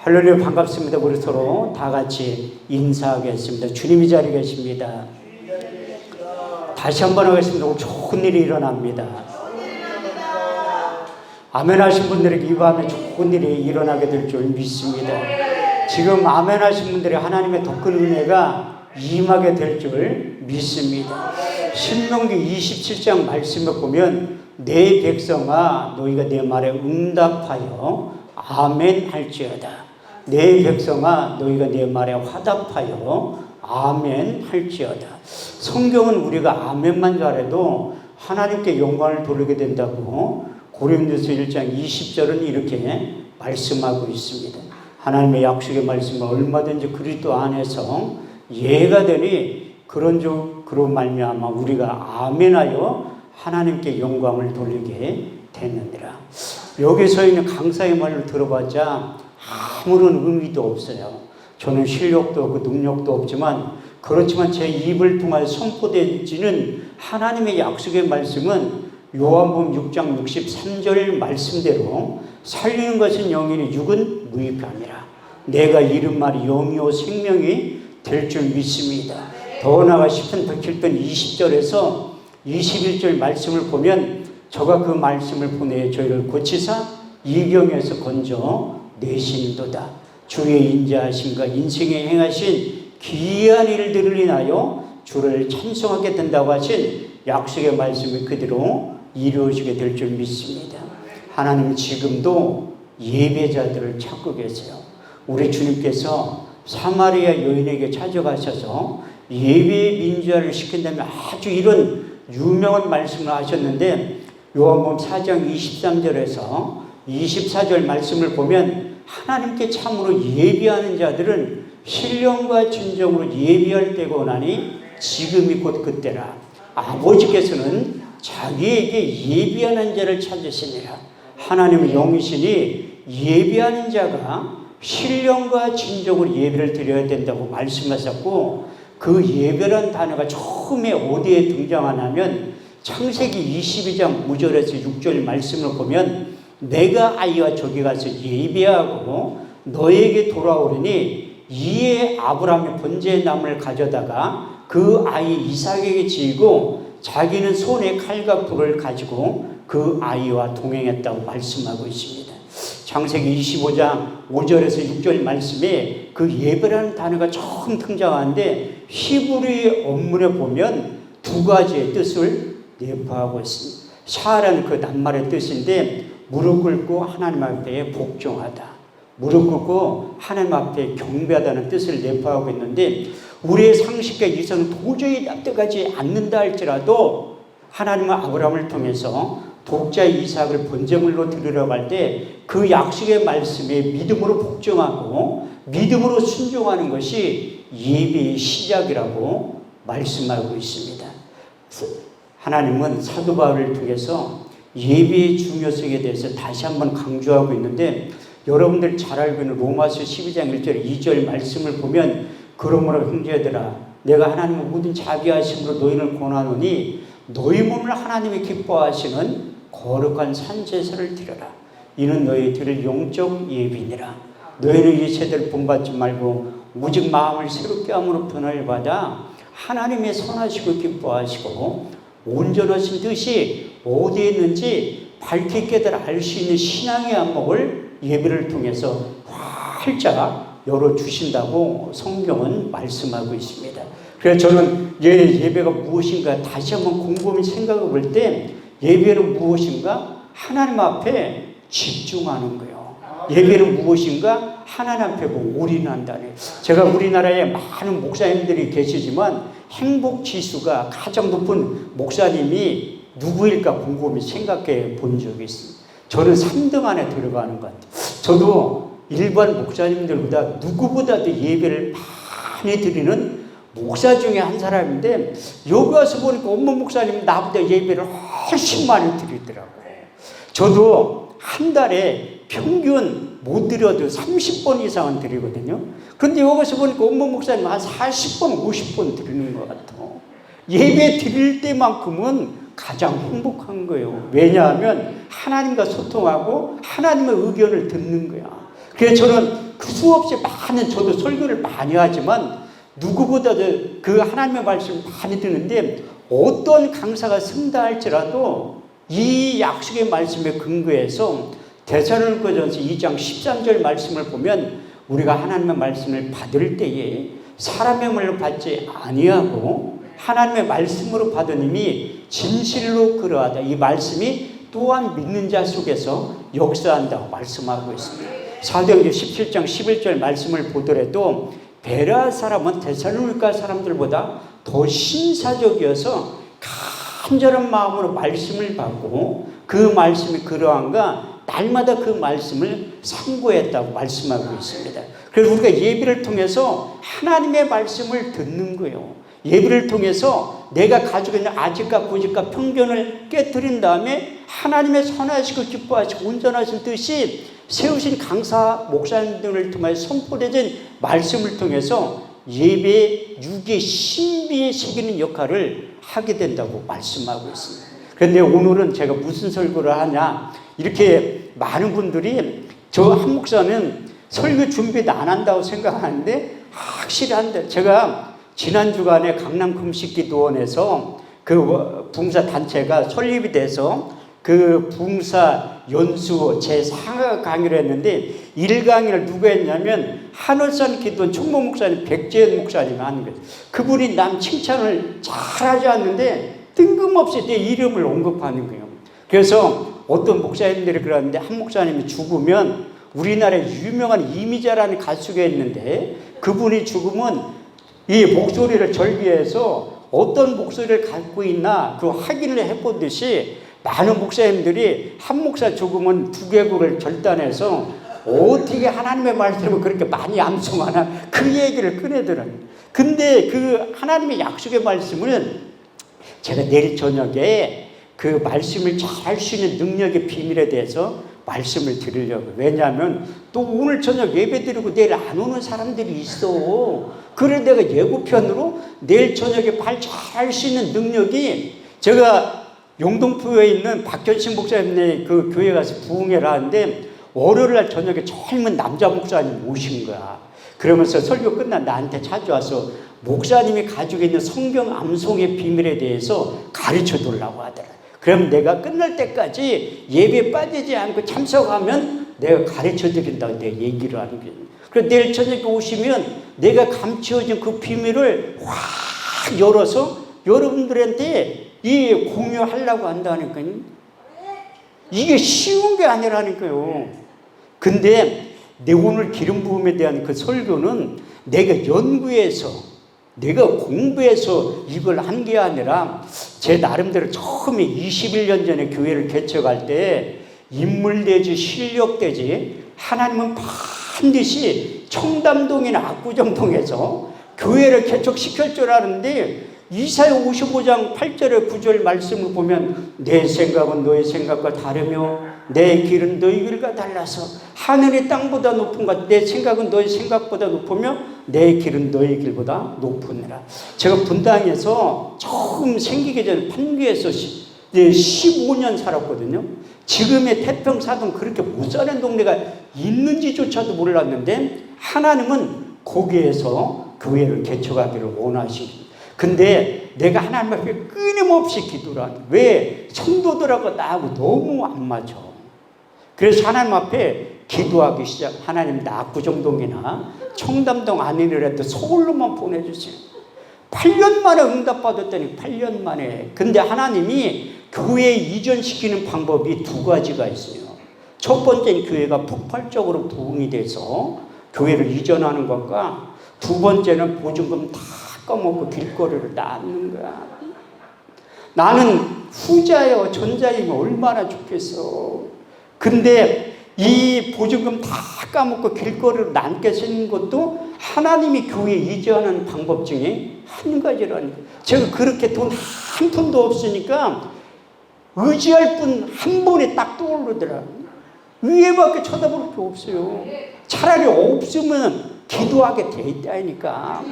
할렐루야, 반갑습니다. 우리 서로 다 같이 인사하겠습니다. 주님이 자리에 계십니다. 다시 한번 하겠습니다. 오늘 좋은 일이 일어납니다. 아멘 하신 분들에게 이 밤에 좋은 일이 일어나게 될 줄 믿습니다. 지금 아멘 하신 분들이 하나님의 더 큰 은혜가 임하게 될 줄 믿습니다. 신명기 27장 말씀에 보면 내 백성아 너희가 내 말에 응답하여 아멘 할지어다. 내 백성아 너희가 내 말에 화답하여 아멘 할지어다. 성경은 우리가 아멘만 잘해도 하나님께 영광을 돌리게 된다고 고린도서 1장 20절은 이렇게 말씀하고 있습니다. 하나님의 약속의 말씀은 얼마든지 그리스도 안에서 예가 되니 그로 말미암아 우리가 아멘하여 하나님께 영광을 돌리게 되느니라. 여기서 있는 강사의 말을 들어봤자 아무런 의미도 없어요. 저는 실력도 없고 능력도 없지만 그렇지만 제 입을 통하여 선포되지는 하나님의 약속의 말씀은 요한복음 6장 63절 말씀대로 살리는 것은 영이니 육은 무익함이라. 내가 이른 말이 영이요 생명이 될 줄 믿습니다. 더 나아가 시편 107편 20절에서 21절 말씀을 보면 저가 그 말씀을 보내 저희를 고치사 이경에서 건져 내신도다. 주의 인자하심과 인생에 행하신 기이한 일들을 인하여 주를 찬송하게 된다고 하신 약속의 말씀이 그대로 이루어지게 될 줄 믿습니다. 하나님은 지금도 예배자들을 찾고 계세요. 우리 주님께서 사마리아 여인에게 찾아가셔서 예배 민주화를 시킨다면 아주 이런 유명한 말씀을 하셨는데 요한복음 4장 23절에서 24절 말씀을 보면 하나님께 참으로 예배하는 자들은 신령과 진정으로 예배할 때가 오나니 지금이 곧 그때라. 아버지께서는 자기에게 예배하는 자를 찾으시니라. 하나님은 영이시니 예배하는 자가 신령과 진정으로 예배를 드려야 된다고 말씀하셨고 그 예배라는 단어가 처음에 어디에 등장하냐면 창세기 22장 5절에서 6절 말씀을 보면 내가 아이와 저기 가서 예배하고 너에게 돌아오리니 이에 아브라함이 번제의 나무를 가져다가 그 아이 이삭에게 지이고 자기는 손에 칼과 불을 가지고 그 아이와 동행했다고 말씀하고 있습니다. 창세기 25장 5절에서 6절 말씀에 그 예배라는 단어가 처음 등장하는데 히브리 원문에 보면 두 가지의 뜻을 내포하고 있습니다. 샤라는 그 낱말의 뜻인데 무릎 꿇고 하나님 앞에 복종하다. 무릎 꿇고 하나님 앞에 경배하다는 뜻을 내포하고 있는데 우리의 상식과 이성은 도저히 납득하지 않는다 할지라도 하나님은 아브라함을 통해서 독자 이삭을 번제물로 드리려고 할 때 그 약속의 말씀에 믿음으로 복종하고 믿음으로 순종하는 것이 예배의 시작이라고 말씀하고 있습니다. 하나님은 사도 바울을 통해서 예배의 중요성에 대해서 다시 한번 강조하고 있는데 여러분들 잘 알고 있는 로마서 12장 1절 2절 말씀을 보면 그러므로 형제들아 내가 하나님의 모든 자비하심으로 너희를 권하노니 너희 몸을 하나님이 기뻐하시는 거룩한 산제사를 드려라. 이는 너희 드릴 영적 예비니라. 너희는 이 세대를 본받지 말고 오직 마음을 새롭게 함으로 변화를 받아 하나님의 선하시고 기뻐하시고 온전하신 뜻이 어디에 있는지 밝게 깨달아 알 수 있는 신앙의 안목을 예배를 통해서 활짝 열어주신다고 성경은 말씀하고 있습니다. 그래서 저는 예배가 무엇인가 다시 한번 곰곰이 생각해 볼 때 예배는 무엇인가? 하나님 앞에 집중하는 거예요. 예배는 무엇인가? 하나님 앞에 올인한다네. 제가 우리나라에 많은 목사님들이 계시지만 행복 지수가 가장 높은 목사님이 누구일까 곰곰이 생각해 본 적이 있습니다. 저는 3등 안에 들어가는 것 같아요. 저도 일반 목사님들보다 누구보다도 예배를 많이 드리는 목사 중에 한 사람인데 여기 와서 보니까 엄마 목사님 나보다 예배를 훨씬 많이 드리더라고요. 저도 한 달에 평균 못 드려도 30번 이상은 드리거든요. 그런데 여기서 보니까 엄마 목사님 한 40번, 50번 드리는 것 같아요. 예배 드릴 때만큼은 가장 행복한 거예요. 왜냐하면 하나님과 소통하고 하나님의 의견을 듣는 거야. 그래서 저는 수없이 많은, 저도 설교를 많이 하지만 누구보다도 그 하나님의 말씀을 많이 듣는데, 어떤 강사가 쓴다 할지라도 이 약속의 말씀에 근거해서 데살로니가전서 2장 13절 말씀을 보면, 우리가 하나님의 말씀을 받을 때에 사람의 말로 받지 아니하고 하나님의 말씀으로 받으님이 진실로 그러하다. 이 말씀이 또한 믿는 자 속에서 역사한다고 말씀하고 있습니다. 사도행전 17장 11절 말씀을 보더라도 베레아 사람은 데살로니가 사람들보다 더 신사적이어서 간절한 마음으로 말씀을 받고 그 말씀이 그러한가 날마다 그 말씀을 상고했다고 말씀하고 있습니다. 그래서 우리가 예배를 통해서 하나님의 말씀을 듣는 거예요. 예배를 통해서 내가 가지고 있는 아직과 고집과 편견을 깨뜨린 다음에 하나님의 선하시고 기뻐하시고 온전하신 뜻이 세우신 강사 목사님들을 통해 선포되진 말씀을 통해서 예배의 육의 신비에 새기는 역할을 하게 된다고 말씀하고 있습니다. 그런데 오늘은 제가 무슨 설교를 하냐, 이렇게 많은 분들이 저 한 목사는 설교 준비도 안 한다고 생각하는데 확실히 한다. 제가 지난 주간에 강남 금식기도원에서 그 붕사 단체가 설립이 돼서 그 붕사 연수 제4 강의를 했는데 1강의를 누가 했냐면 한월산 기도원 총무 목사님 백재현 목사님이 하는 거예요. 그분이 남 칭찬을 잘하지 않는데 뜬금없이 내 이름을 언급하는 거예요. 그래서 어떤 목사님들이 그러는데, 한 목사님이 죽으면 우리나라에 유명한 이미자라는 가수가 있는데 그분이 죽으면 이 목소리를 절개해서 어떤 목소리를 갖고 있나 그 확인을 해보듯이 많은 목사님들이 한 목사 죽으면 두개골을 절단해서 어떻게 하나님의 말씀을 그렇게 많이 암송하나 그 얘기를 꺼내더라고요. 근데 그 하나님의 약속의 말씀은 제가 내일 저녁에 그 말씀을 잘 할 수 있는 능력의 비밀에 대해서 말씀을 드리려고. 왜냐하면 또 오늘 저녁 예배 드리고 내일 안 오는 사람들이 있어. 그래 내가 예고편으로 내일 저녁에 말 잘 할 수 있는 능력이, 제가 용동포에 있는 박현신 목사님네 그 교회 가서 부흥회를 하는데 월요일 날 저녁에 젊은 남자 목사님 오신 거야. 그러면서 설교 끝난 나한테 찾아와서 목사님이 가지고 있는 성경 암송의 비밀에 대해서 가르쳐 달라고 하더라. 그럼 내가 끝날 때까지 예배에 빠지지 않고 참석하면 내가 가르쳐 드린다고 내가 얘기를 하는 거예요. 그래서 내일 저녁에 오시면 내가 감추어진 그 비밀을 확 열어서 여러분들한테 이 공유하려고 한다니까요. 이게 쉬운 게 아니라니까요. 근데 내 오늘 기름 부음에 대한 그 설교는 내가 연구해서 내가 공부해서 이걸 한 게 아니라 제 나름대로 처음에 21년 전에 교회를 개척할 때 인물되지 실력되지 하나님은 반드시 청담동이나 압구정동에서 교회를 개척시킬 줄 아는데, 이사야 55장 8절에 9절 말씀을 보면 내 생각은 너의 생각과 다르며 내 길은 너희 길과 달라서 하늘이 땅보다 높은가, 내 생각은 너희 생각보다 높으며 내 길은 너희 길보다 높으니라. 제가 분당에서 처음 생기기 전에 판교에서 15년 살았거든요. 지금의 태평사동 그렇게 못 사는 동네가 있는지조차도 몰랐는데 하나님은 거기에서 교회를 개척하기를 원하시고, 근데 내가 하나님 앞에 끊임없이 기도를 하는, 왜? 성도들하고 나하고 너무 안 맞아. 그래서 하나님 앞에 기도하기 시작. 하나님 나 압구정동이나 청담동 아니더라도 서울로만 보내주세요. 8년 만에 응답받았더니 8년 만에. 근데 하나님이 교회 이전시키는 방법이 두 가지가 있어요. 첫 번째는 교회가 폭발적으로 부흥이 돼서 교회를 이전하는 것과, 두 번째는 보증금 다 까먹고 길거리를 놔놓는 거야. 나는 후자여 전자이면 얼마나 좋겠어. 근데 이 보증금 다 까먹고 길거리로 남게 쓰는 것도 하나님이 교회에 이전하는 방법 중에 한 가지라는 거예요. 제가 그렇게 돈 한 푼도 없으니까 의지할 분 한 분이 딱 떠오르더라. 위에밖에 쳐다볼 게 없어요. 차라리 없으면 기도하게 돼 있다니까.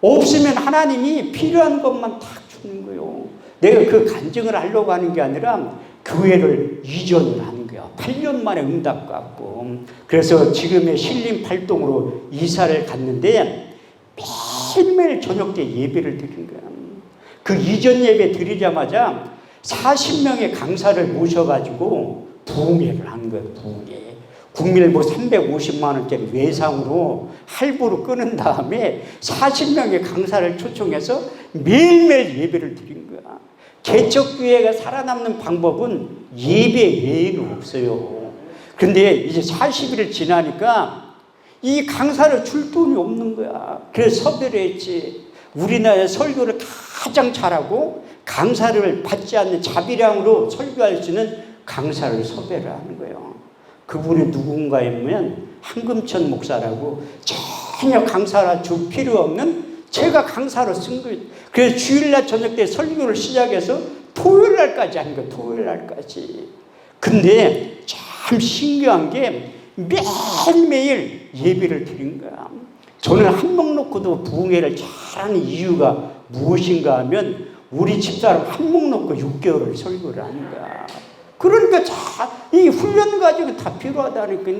없으면 하나님이 필요한 것만 딱 주는 거예요. 내가 그 간증을 하려고 하는 게 아니라 교회를 이전을 하는 거예요. 거야. 8년 만에 응답 받고. 그래서 지금의 신림 팔동으로 이사를 갔는데 매일매일 저녁 때 예배를 드린 거야. 그 이전 예배 드리자마자 40명의 강사를 모셔가지고 부흥회를 한 거예요. 부흥회. 국민일보 350만 원짜리 외상으로 할부로 끊은 다음에 40명의 강사를 초청해서 매일매일 예배를 드린 거야. 개척교회가 살아남는 방법은 예배 외에는 없어요. 그런데 이제 40일을 지나니까 이 강사를 줄 돈이 없는 거야. 그래서 섭외를 했지. 우리나라에 설교를 가장 잘하고 강사를 받지 않는 자비량으로 설교할 수 있는 강사를 섭외를 하는 거예요. 그분이 누군가였냐면 한금천 목사라고 전혀 강사라 줄 필요 없는 제가 강사로 쓴 거예요. 그래서 주일날 저녁 때 설교를 시작해서 토요일날까지 한 거예요. 토요일날까지. 근데 참 신기한 게 매일매일 예배를 드린 거야. 저는 한 목 놓고도 부흥회를 잘하는 이유가 무엇인가 하면 우리 집사람 한 목 놓고 6개월을 설교를 하는 거야. 그러니까 이 훈련 과정이 다 필요하다니까.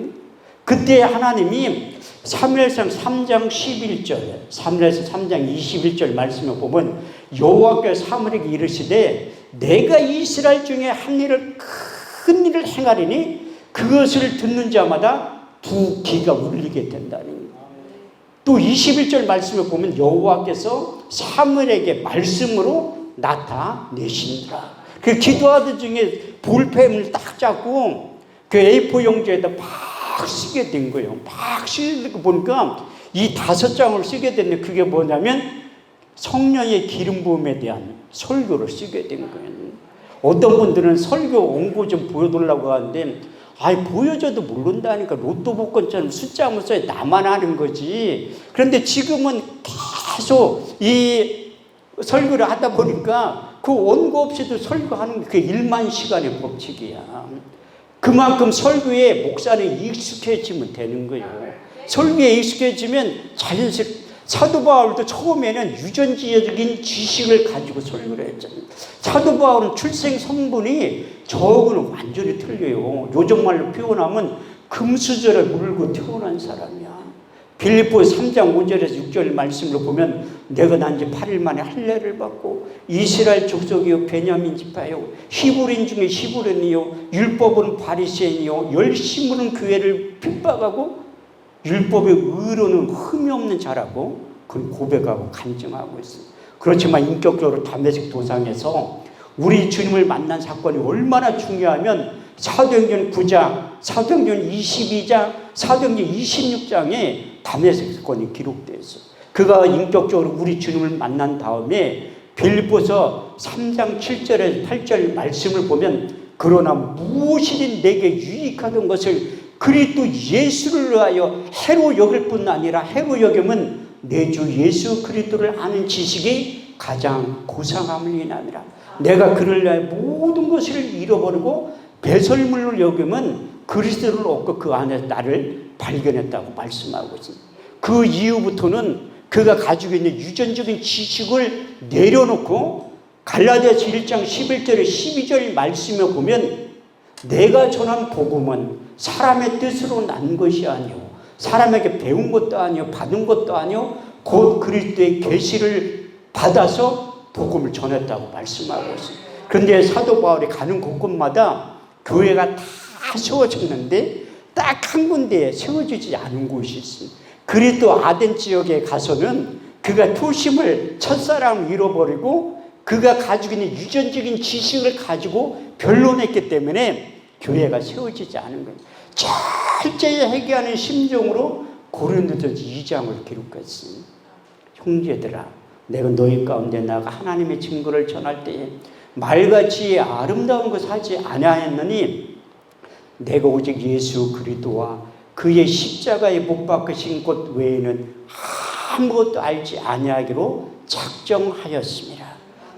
그때 하나님이 사무엘상 3장 11절, 사무엘상 3장 21절 말씀을 보면 여호와께서 사무엘에게 이르시되 내가 이스라엘 중에 한 일을 큰 일을 행하리니 그것을 듣는 자마다 두 귀가 울리게 된다는 거예요. 또 21절 말씀을 보면 여호와께서 사무엘에게 말씀으로 나타내신다. 그 기도하던 중에 볼펜을 딱 잡고 그 A4 용지에다 막 쓰게 된 거예요. 막 쓰게 보니까 이 5장을 쓰게 됐는데 그게 뭐냐면 성령의 기름 부음에 대한 설교를 쓰게 된 거예요. 어떤 분들은 설교 원고 좀 보여달라고 하는데 보여줘도 모른다니까. 로또 복권처럼 숫자만 써야 나만 하는 거지. 그런데 지금은 계속 이 설교를 하다 보니까 그 원고 없이도 설교하는 게 그게 1만 시간의 법칙이야. 그만큼 설교에 목사는 익숙해지면 되는 거예요. 설교에 익숙해지면 자연스럽게. 사도 바울도 처음에는 유전지적인 지식을 가지고 설교를 했잖아요. 사도 바울은 출생 성분이 저하고는 완전히 틀려요. 요즘 말로 표현하면 금수저를 물고 태어난 사람이야. 빌립보서 3장 5절에서 6절 말씀으로 보면 내가 난 지 8일 만에 할례를 받고 이스라엘 족속이요 베냐민 지파요 히브리인 중에 히브리인이요 율법은 바리새인이요 열심으로는 교회를 핍박하고 율법의 의로는 흠이 없는 자라고 그걸 고백하고 간증하고 있어요. 그렇지만 인격적으로 다메섹 도상에서 우리 주님을 만난 사건이 얼마나 중요하면 사도행전 9장, 사도행전 22장, 사도행전 26장에 다메섹 사건이 기록되어 있어요. 그가 인격적으로 우리 주님을 만난 다음에 빌립보서 3장 7절에서 8절 말씀을 보면 그러나 무엇이든 내게 유익하던 것을 그리스도 예수를 위하여 해로 여길 뿐 아니라 해로 여김은 내 주 예수 그리스도를 아는 지식이 가장 고상함을 인하니라. 내가 그를 위하여 모든 것을 잃어버리고 배설물로 여김은 그리스도를 얻고 그 안에서 나를 발견했다고 말씀하고 있습니다. 그 이후부터는 그가 가지고 있는 유전적인 지식을 내려놓고 갈라디아서 1장 11절에 12절 말씀에 보면 내가 전한 복음은 사람의 뜻으로 난 것이 아니오 사람에게 배운 것도 아니오 받은 것도 아니오 곧 그리스도의 계시를 받아서 복음을 전했다고 말씀하고 있습니다. 그런데 사도 바울이 가는 곳곳마다 교회가 다 세워졌는데 딱 한 군데에 세워지지 않은 곳이 있습니다. 그리스도 아덴 지역에 가서는 그가 초심을 첫사랑을 잃어버리고 그가 가지고 있는 유전적인 지식을 가지고 변론했기 때문에 교회가 세워지지 않은 거예요. 철저히 회개하는 심정으로 고린도전서 2장을 기록했습니다. 형제들아 내가 너희 가운데 나가 하나님의 증거를 전할 때에 말같이 아름다운 것 하지 아니하였느니 내가 오직 예수 그리스도와 그의 십자가에 못 박으신 것 외에는 아무것도 알지 아니하기로 작정하였습니다.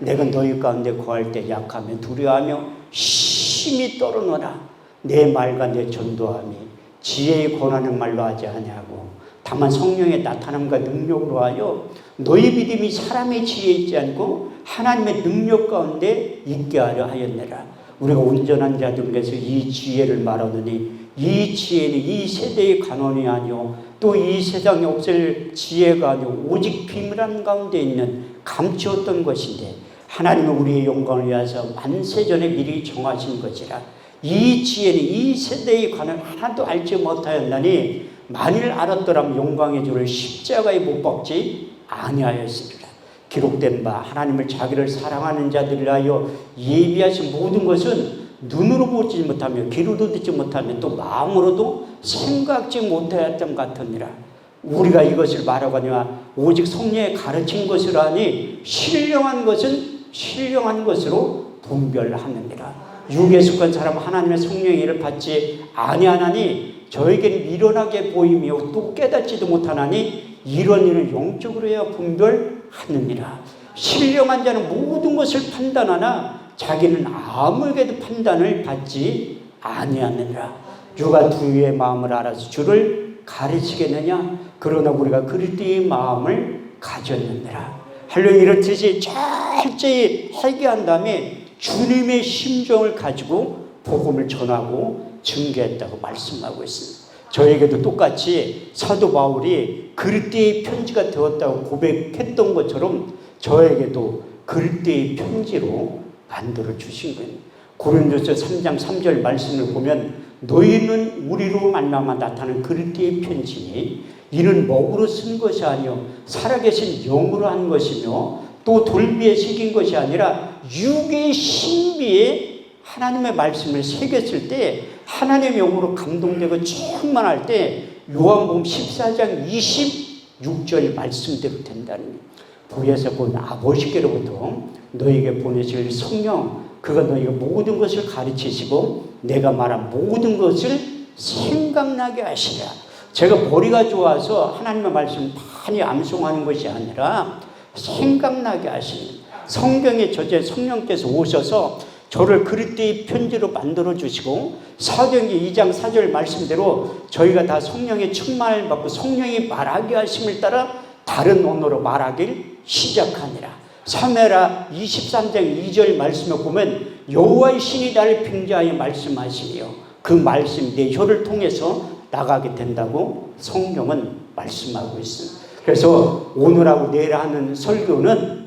내가 너희 가운데 거할 때 약하며 두려워하며 심히 떨어노라. 내 말과 내 전도함이 지혜의 권하는 말로 하지 아니하고 다만 성령의 나타남과 능력으로 하여 너희 믿음이 사람의 지혜에 있지 않고 하나님의 능력 가운데 있게 하려 하였느라. 우리가 온전한 자들에게서 이 지혜를 말하느니 이 지혜는 이 세대의 간원이 아니오 또 이 세상에 없을 지혜가 아니오 오직 비밀한 가운데 있는 감추었던 것인데 하나님은 우리의 영광을 위하여 만세전에 미리 정하신 것이라. 이 지혜는 이 세대의 관을 하나도 알지 못하였나니 만일 알았더라면 영광의 주를 십자가에 못 박지 아니하였으리라. 기록된 바 하나님을 자기를 사랑하는 자들을 하여 예비하신 모든 것은 눈으로 보지 못하며 귀로도 듣지 못하며 또 마음으로도 생각지 못하였던 같으니라. 우리가 이것을 말하거니와 오직 성령의 가르친 것을 하니 신령한 것은 신령한 것으로 분별하느니라. 육에 속한 사람 하나님의 성령의 일을 받지 아니하나니 저에게는 미련하게 보이며 또 깨닫지도 못하나니 이런 일을 영적으로 해야 분별하느니라. 신령한 자는 모든 것을 판단하나 자기는 아무에게도 판단을 받지 아니하느니라. 주가 주의 마음을 알아서 주를 가르치겠느냐? 그러나 우리가 그리스도의 마음을 가졌느니라. 할렐루야. 이렇듯이 철저히 회개한 다음에 주님의 심정을 가지고 복음을 전하고 증거했다고 말씀하고 있습니다. 저에게도 똑같이 사도 바울이 그리스도의 편지가 되었다고 고백했던 것처럼 저에게도 그리스도의 편지로 만들어 주신 거예요. 고린도서 3장 3절 말씀을 보면 너희는 우리로 말미암아 나타나는 그리스도의 편지니 이는 먹으로 쓴 것이 아니요 살아계신 영으로 한 것이며 또 돌비에 새긴 것이 아니라 육의 신비에 하나님의 말씀을 새겼을 때 하나님의 영으로 감동되고 충만할 때 요한복음 14장 26절 말씀대로 된다는 거예요. 보혜사 본 아버지께로부터 너에게 보내실 성령 그가 너희가 모든 것을 가르치시고 내가 말한 모든 것을 생각나게 하시라. 제가 머리가 좋아서 하나님의 말씀을 많이 암송하는 것이 아니라 생각나게 하시는 성경의 저자 성령께서 오셔서 저를 그리스도의 편지로 만들어주시고 사도행전 2장 4절 말씀대로 저희가 다 성령의 충만을 받고 성령이 말하게 하심을 따라 다른 언어로 말하길 시작하니라. 사무엘하 23장 2절 말씀을 보면 여호와의 신이 나를 빙자하여 말씀하시며 그 말씀이 내 혀를 통해서 나가게 된다고 성경은 말씀하고 있습니다. 그래서 오늘하고 내일 하는 설교는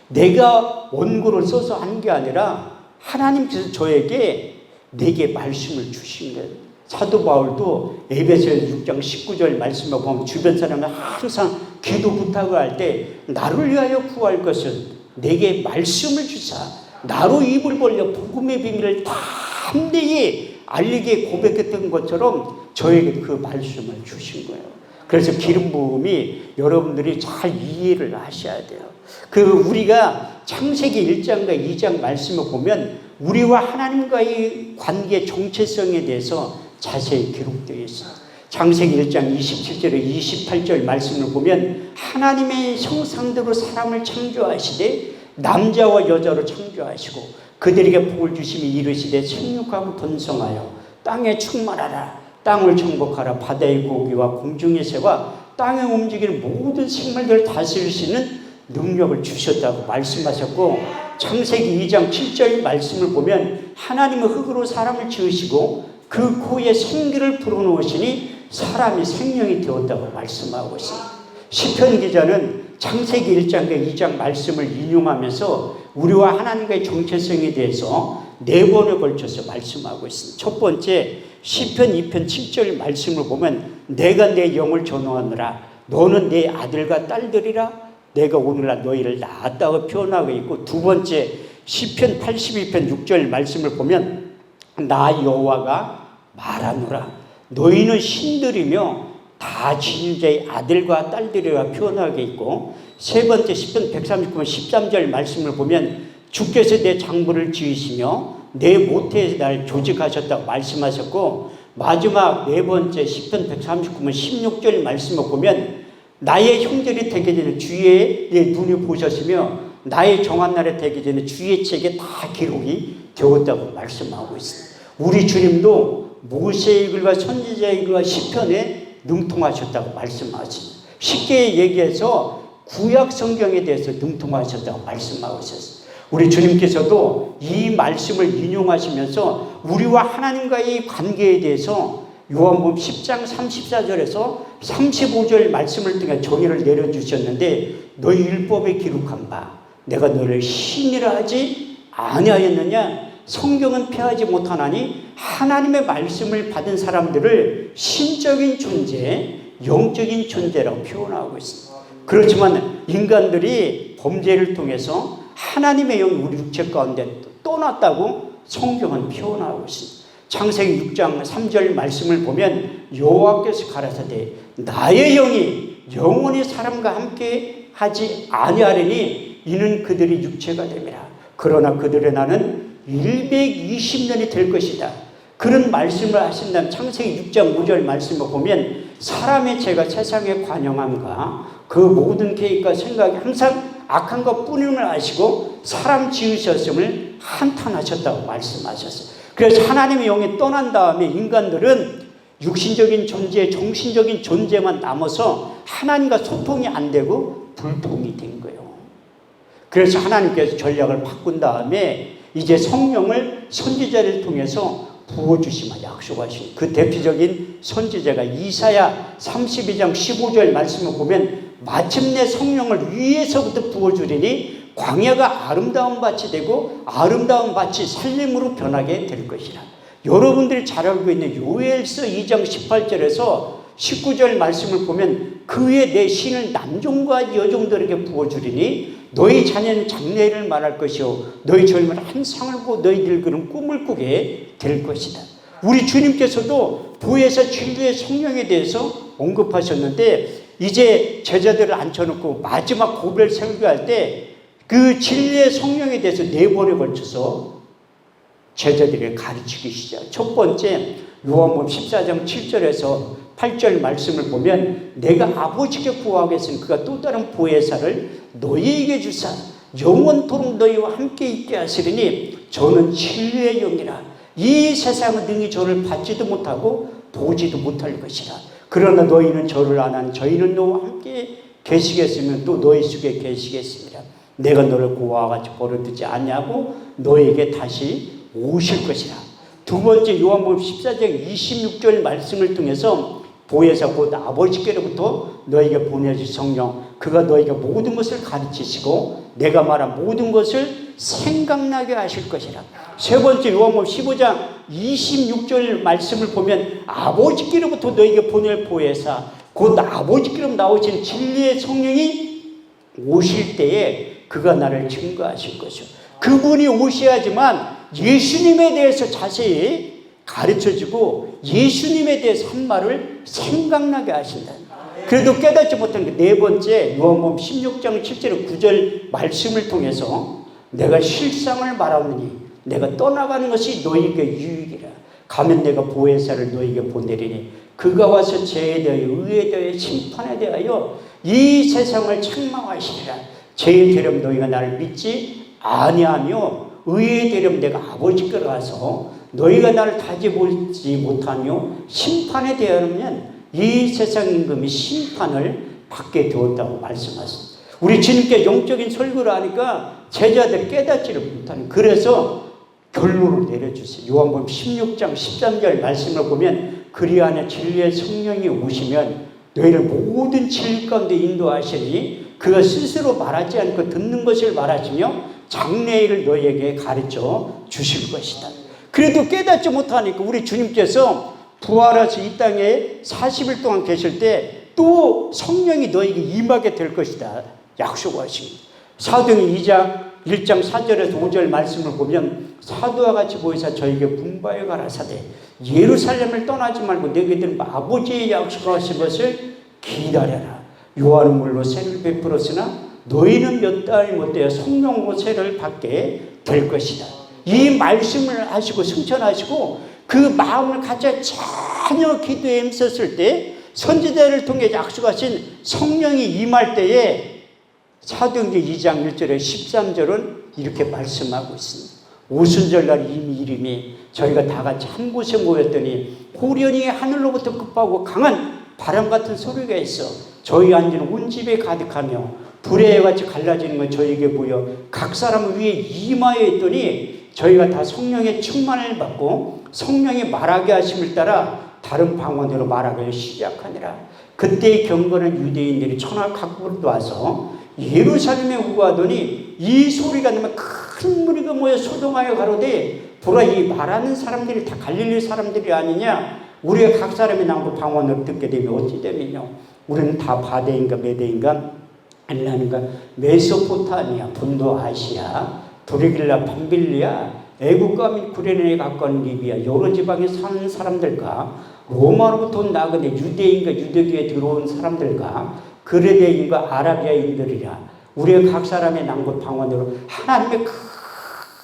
내가 원고를 써서 한 게 아니라 하나님께서 내게 말씀을 주신 거예요. 사도 바울도 에베소서 6장 19절 말씀을 보면 주변 사람은 항상 기도 부탁을 할 때 나를 위하여 구할 것은 내게 말씀을 주사 나로 입을 벌려 복음의 비밀을 담대히 알리게 고백했던 것처럼 저에게 그 말씀을 주신 거예요. 그래서 기름 부음이 여러분들이 잘 이해를 하셔야 돼요. 우리가 창세기 1장과 2장 말씀을 보면 우리와 하나님과의 관계 정체성에 대해서 자세히 기록되어 있습니다. 창세기 1장 27절에 28절 말씀을 보면 하나님의 형상대로 사람을 창조하시되 남자와 여자로 창조하시고 그들에게 복을 주시며 이르시되 생육하고 번성하여 땅에 충만하라. 땅을 정복하라. 바다의 고기와 공중의 새와 땅에 움직이는 모든 생물들을 다스리시는 능력을 주셨다고 말씀하셨고 창세기 2장 7절 말씀을 보면 하나님은 흙으로 사람을 지으시고 그 코에 생기를 불어넣으시니 사람이 생명이 되었다고 말씀하고 있습니다. 시편 기자는 창세기 1장과 2장 말씀을 인용하면서 우리와 하나님과의 정체성에 대해서 4번에 걸쳐서 말씀하고 있습니다. 첫 번째 시편 2편 7절 말씀을 보면 내가 내 영을 전호하느라 너는 내 아들과 딸들이라 내가 오늘날 너희를 낳았다고 표현하고 있고 두 번째 시편 82편 6절 말씀을 보면 나 여호와가 말하노라 너희는 신들이며 다 지은 자의 아들과 딸들이라 표현하고 있고 세 번째 시편 139편 13절 말씀을 보면 주께서 내 장부를 지으시며 내 모태에서 날 조직하셨다고 말씀하셨고 마지막 네 번째 시편 139편 16절 말씀을 보면 나의 형절이 되기 전에 주의 눈이 보셨으며 나의 정한 날에 되기 전에 주의 책에 다 기록이 되었다고 말씀하고 있습니다. 우리 주님도 모세의 글과 선지자의 글과 시편에 능통하셨다고 말씀하십니다. 쉽게 얘기해서 구약 성경에 대해서 능통하셨다고 말씀하고 있었어요. 우리 주님께서도 이 말씀을 인용하시면서 우리와 하나님과의 관계에 대해서 요한복음 10장 34절에서 35절 말씀을 통해 정의를 내려주셨는데 너희 율법에 기록한 바 내가 너를 신이라 하지 아니하였느냐. 성경은 폐하지 못하나니 하나님의 말씀을 받은 사람들을 신적인 존재, 영적인 존재라고 표현하고 있습니다. 그렇지만 인간들이 범죄를 통해서 하나님의 영이 우리 육체 가운데 떠났다고 성경은 표현하고 있습니다. 창세기 6장 3절 말씀을 보면 여호와께서 가라사대 나의 영이 영원히 사람과 함께 하지 아니하리니 이는 그들이 육체가 됨이라. 그러나 그들의 나는 120년이 될 것이다. 그런 말씀을 하신다는 창세기 6장 5절 말씀을 보면 사람의 죄가 세상에 관영함과 그 모든 계획과 생각이 항상 악한 것뿐임을 아시고 사람 지으셨음을 한탄하셨다고 말씀하셨어요. 그래서 하나님의 영이 떠난 다음에 인간들은 육신적인 존재, 정신적인 존재만 남아서 하나님과 소통이 안 되고 불통이 된 거예요. 그래서 하나님께서 전략을 바꾼 다음에 이제 성령을 선지자를 통해서 부어주시면 약속하신 그 대표적인 선지자가 이사야 32장 15절 말씀을 보면 마침내 성령을 위에서부터 부어주리니 광야가 아름다운 밭이 되고 아름다운 밭이 살림으로 변하게 될 것이라. 여러분들이 잘 알고 있는 요엘서 2장 18절에서 19절 말씀을 보면 그의 내 신을 남종과 여종들에게 부어주리니 너희 자녀는 장래를 말할 것이요 너희 젊은 한 상을 보고 너희들 그런 꿈을 꾸게 될 것이다. 우리 주님께서도 보혜사 진리의 성령에 대해서 언급하셨는데 이제 제자들을 앉혀놓고 마지막 고별 설교할 때 그 진리의 성령에 대해서 4번에 걸쳐서 제자들에게 가르치기 시작. 첫 번째 요한복음 14장 7절에서 8절 말씀을 보면 내가 아버지께 구하겠으니 그가 또 다른 보혜사를 너희에게 주사 영원토록 너희와 함께 있게 하시리니 저는 진리의 영이라. 이 세상은 능히 저를 받지도 못하고 보지도 못할 것이라. 그러나 너희는 저를 안 하니 저희는 너와 함께 계시겠으면 또 너희 속에 계시겠습니다. 내가 너를 고아와 같이 버려두지 않냐고 너에게 다시 오실 것이라. 두 번째 요한복음 14장 26절 말씀을 통해서 보혜사 곧 아버지께로부터 너에게 보내줄 성령 그가 너에게 모든 것을 가르치시고 내가 말한 모든 것을 생각나게 하실 것이라. 세 번째 요한복음 15장 26절 말씀을 보면 아버지께로부터 너에게 보낼 보혜사 곧 아버지께로 나오신 진리의 성령이 오실 때에 그가 나를 증거하실 것이요. 그분이 오셔야지만 예수님에 대해서 자세히 가르쳐주고 예수님에 대해서 한 말을 생각나게 하신다. 그래도 깨닫지 못한 게 네 번째 요한복음 16장 7절 9절 말씀을 통해서 내가 실상을 말하느니 내가 떠나가는 것이 너희에게 유익이라. 가면 내가 보혜사를 너희에게 보내리니 그가 와서 죄에 대하여 의에 대하여 심판에 대하여 이 세상을 책망하시리라. 죄에 대하여 너희가 나를 믿지 아니하며 의에 대하여 내가 아버지께로 가서 너희가 나를 다지보지 못하며 심판에 대하여는 이 세상 임금이 심판을 받게 되었다고 말씀하셨습니다. 우리 주님께 영적인 설교를 하니까 제자들이 깨닫지를 못하는 그래서 결론을 내려주세요. 요한복음 16장 13절 말씀을 보면 그리 안에 진리의 성령이 오시면 너희를 모든 진리 가운데 인도하시니 그가 스스로 말하지 않고 듣는 것을 말하시며 장래일을 너희에게 가르쳐 주실 것이다. 그래도 깨닫지 못하니까 우리 주님께서 부활하셔서 이 땅에 40일 동안 계실 때 또 성령이 너희에게 임하게 될 것이다 약속하십니다. 사도행전 1장 4절에서 5절 말씀을 보면 사도와 같이 보이사 저에게 분바에 가라사대 예루살렘을 떠나지 말고 너희들 아버지의 약속하신 것을 기다려라. 요한은 물로 세를 베풀었으나 너희는 몇 달 못되어 성령으로 세를 받게 될 것이다. 이 말씀을 하시고 승천하시고 그 마음을 가져 전혀 기도에 힘썼을 때 선지자를 통해 약속하신 성령이 임할 때에 사도행전 2장 1절에 13절은 이렇게 말씀하고 있습니다. 오순절날 이미 이름이 저희가 다 같이 한 곳에 모였더니 호련히 하늘로부터 급하고 강한 바람 같은 소리가 있어 저희 앉은 온 집에 가득하며 불의 같이 갈라지는 건 저에게 보여 각 사람 위에 이마에 있더니 저희가 다 성령의 충만을 받고 성령이 말하게 하심을 따라 다른 방언으로 말하기 시작하니라. 그때의 경건한 유대인들이 천하 각국으로 와서 예루살렘에 우거하더니 이 소리가 나면 큰 무리가 모여 소동하여 가로되 보라, 이 말하는 사람들이 다 갈릴리 사람들이 아니냐? 우리가 각 사람이 나고 방언을 듣게 되면 어찌 되면요? 우리는 다 바데인가 메데인가 엘라인가 메소포타미아, 본도 아시아, 도리길라, 밤빌리아, 애국과 및 구레네에 가까운 리비아 여러 지방에 사는 사람들과 로마로부터 온 나그네 유대인과 유대교에 들어온 사람들과 그레데인과 아라비아인들이라 우리의 각 사람의 난곳 방언으로 하나님의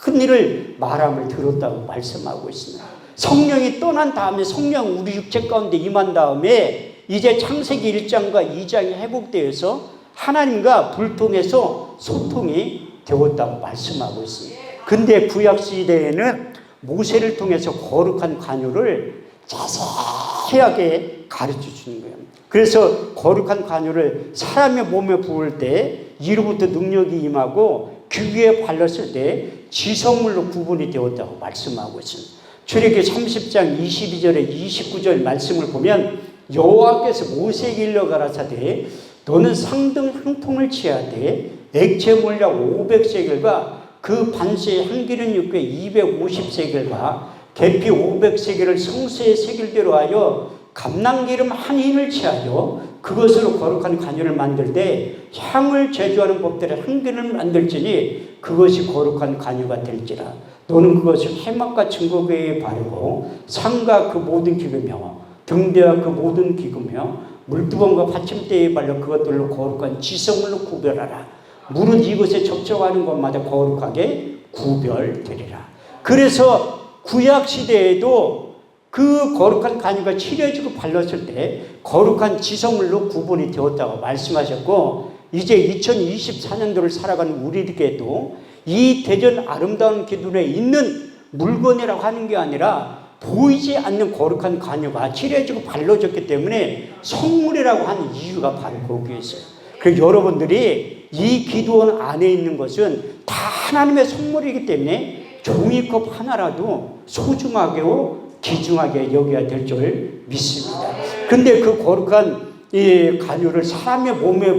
큰 일을 말함을 들었다고 말씀하고 있습니다. 성령이 떠난 다음에 성령 우리 육체 가운데 임한 다음에 이제 창세기 1장과 2장이 회복되어서 하나님과 불통해서 소통이 되었다고 말씀하고 있습니다. 근데 구약시대에는 모세를 통해서 거룩한 관유를 자세하게 가르쳐 주는 거예요. 그래서 거룩한 관유를 사람의 몸에 부을 때 이로부터 능력이 임하고 귀에 발랐을 때 지성물로 구분이 되었다고 말씀하고 있습니다. 출애굽기 30장 22절에 29절 말씀을 보면 여호와께서 모세에게 일러 가라사대 너는 상등 한 통을 취하되 액체 물약 500세겔과 그 반수의 한 기름 육회 250세겔과 계피 500세겔을 성소의 세겔대로 하여 감람기름 한 흰을 취하여 그것으로 거룩한 관유를 만들 때 향을 제조하는 법대로 한 기름을 만들지니 그것이 거룩한 관유가 될지라. 너는 그것을 해막과 증거궤에 바르고 상과 그 모든 기구며 등대와 그 모든 기구며 물두번과 받침대에 발라 그것들로 거룩한 지성물로 구별하라. 물은 이것에 접촉하는 것마다 거룩하게 구별되리라. 그래서 구약시대에도 그 거룩한 관유가 칠해지고 발랐을 때 거룩한 지성물로 구분이 되었다고 말씀하셨고 이제 2024년도를 살아가는 우리에게도 이 대전 아름다운 기둥에 있는 물건이라고 하는 게 아니라 보이지 않는 거룩한 관유가 칠해지고 발라졌기 때문에 성물이라고 하는 이유가 바로 거기에 있어요. 그래서 여러분들이 이 기도원 안에 있는 것은 다 하나님의 선물이기 때문에 종이컵 하나라도 소중하고 귀중하게 여겨야 될 줄 믿습니다. 그런데 그 거룩한 이 관유를 사람의 몸에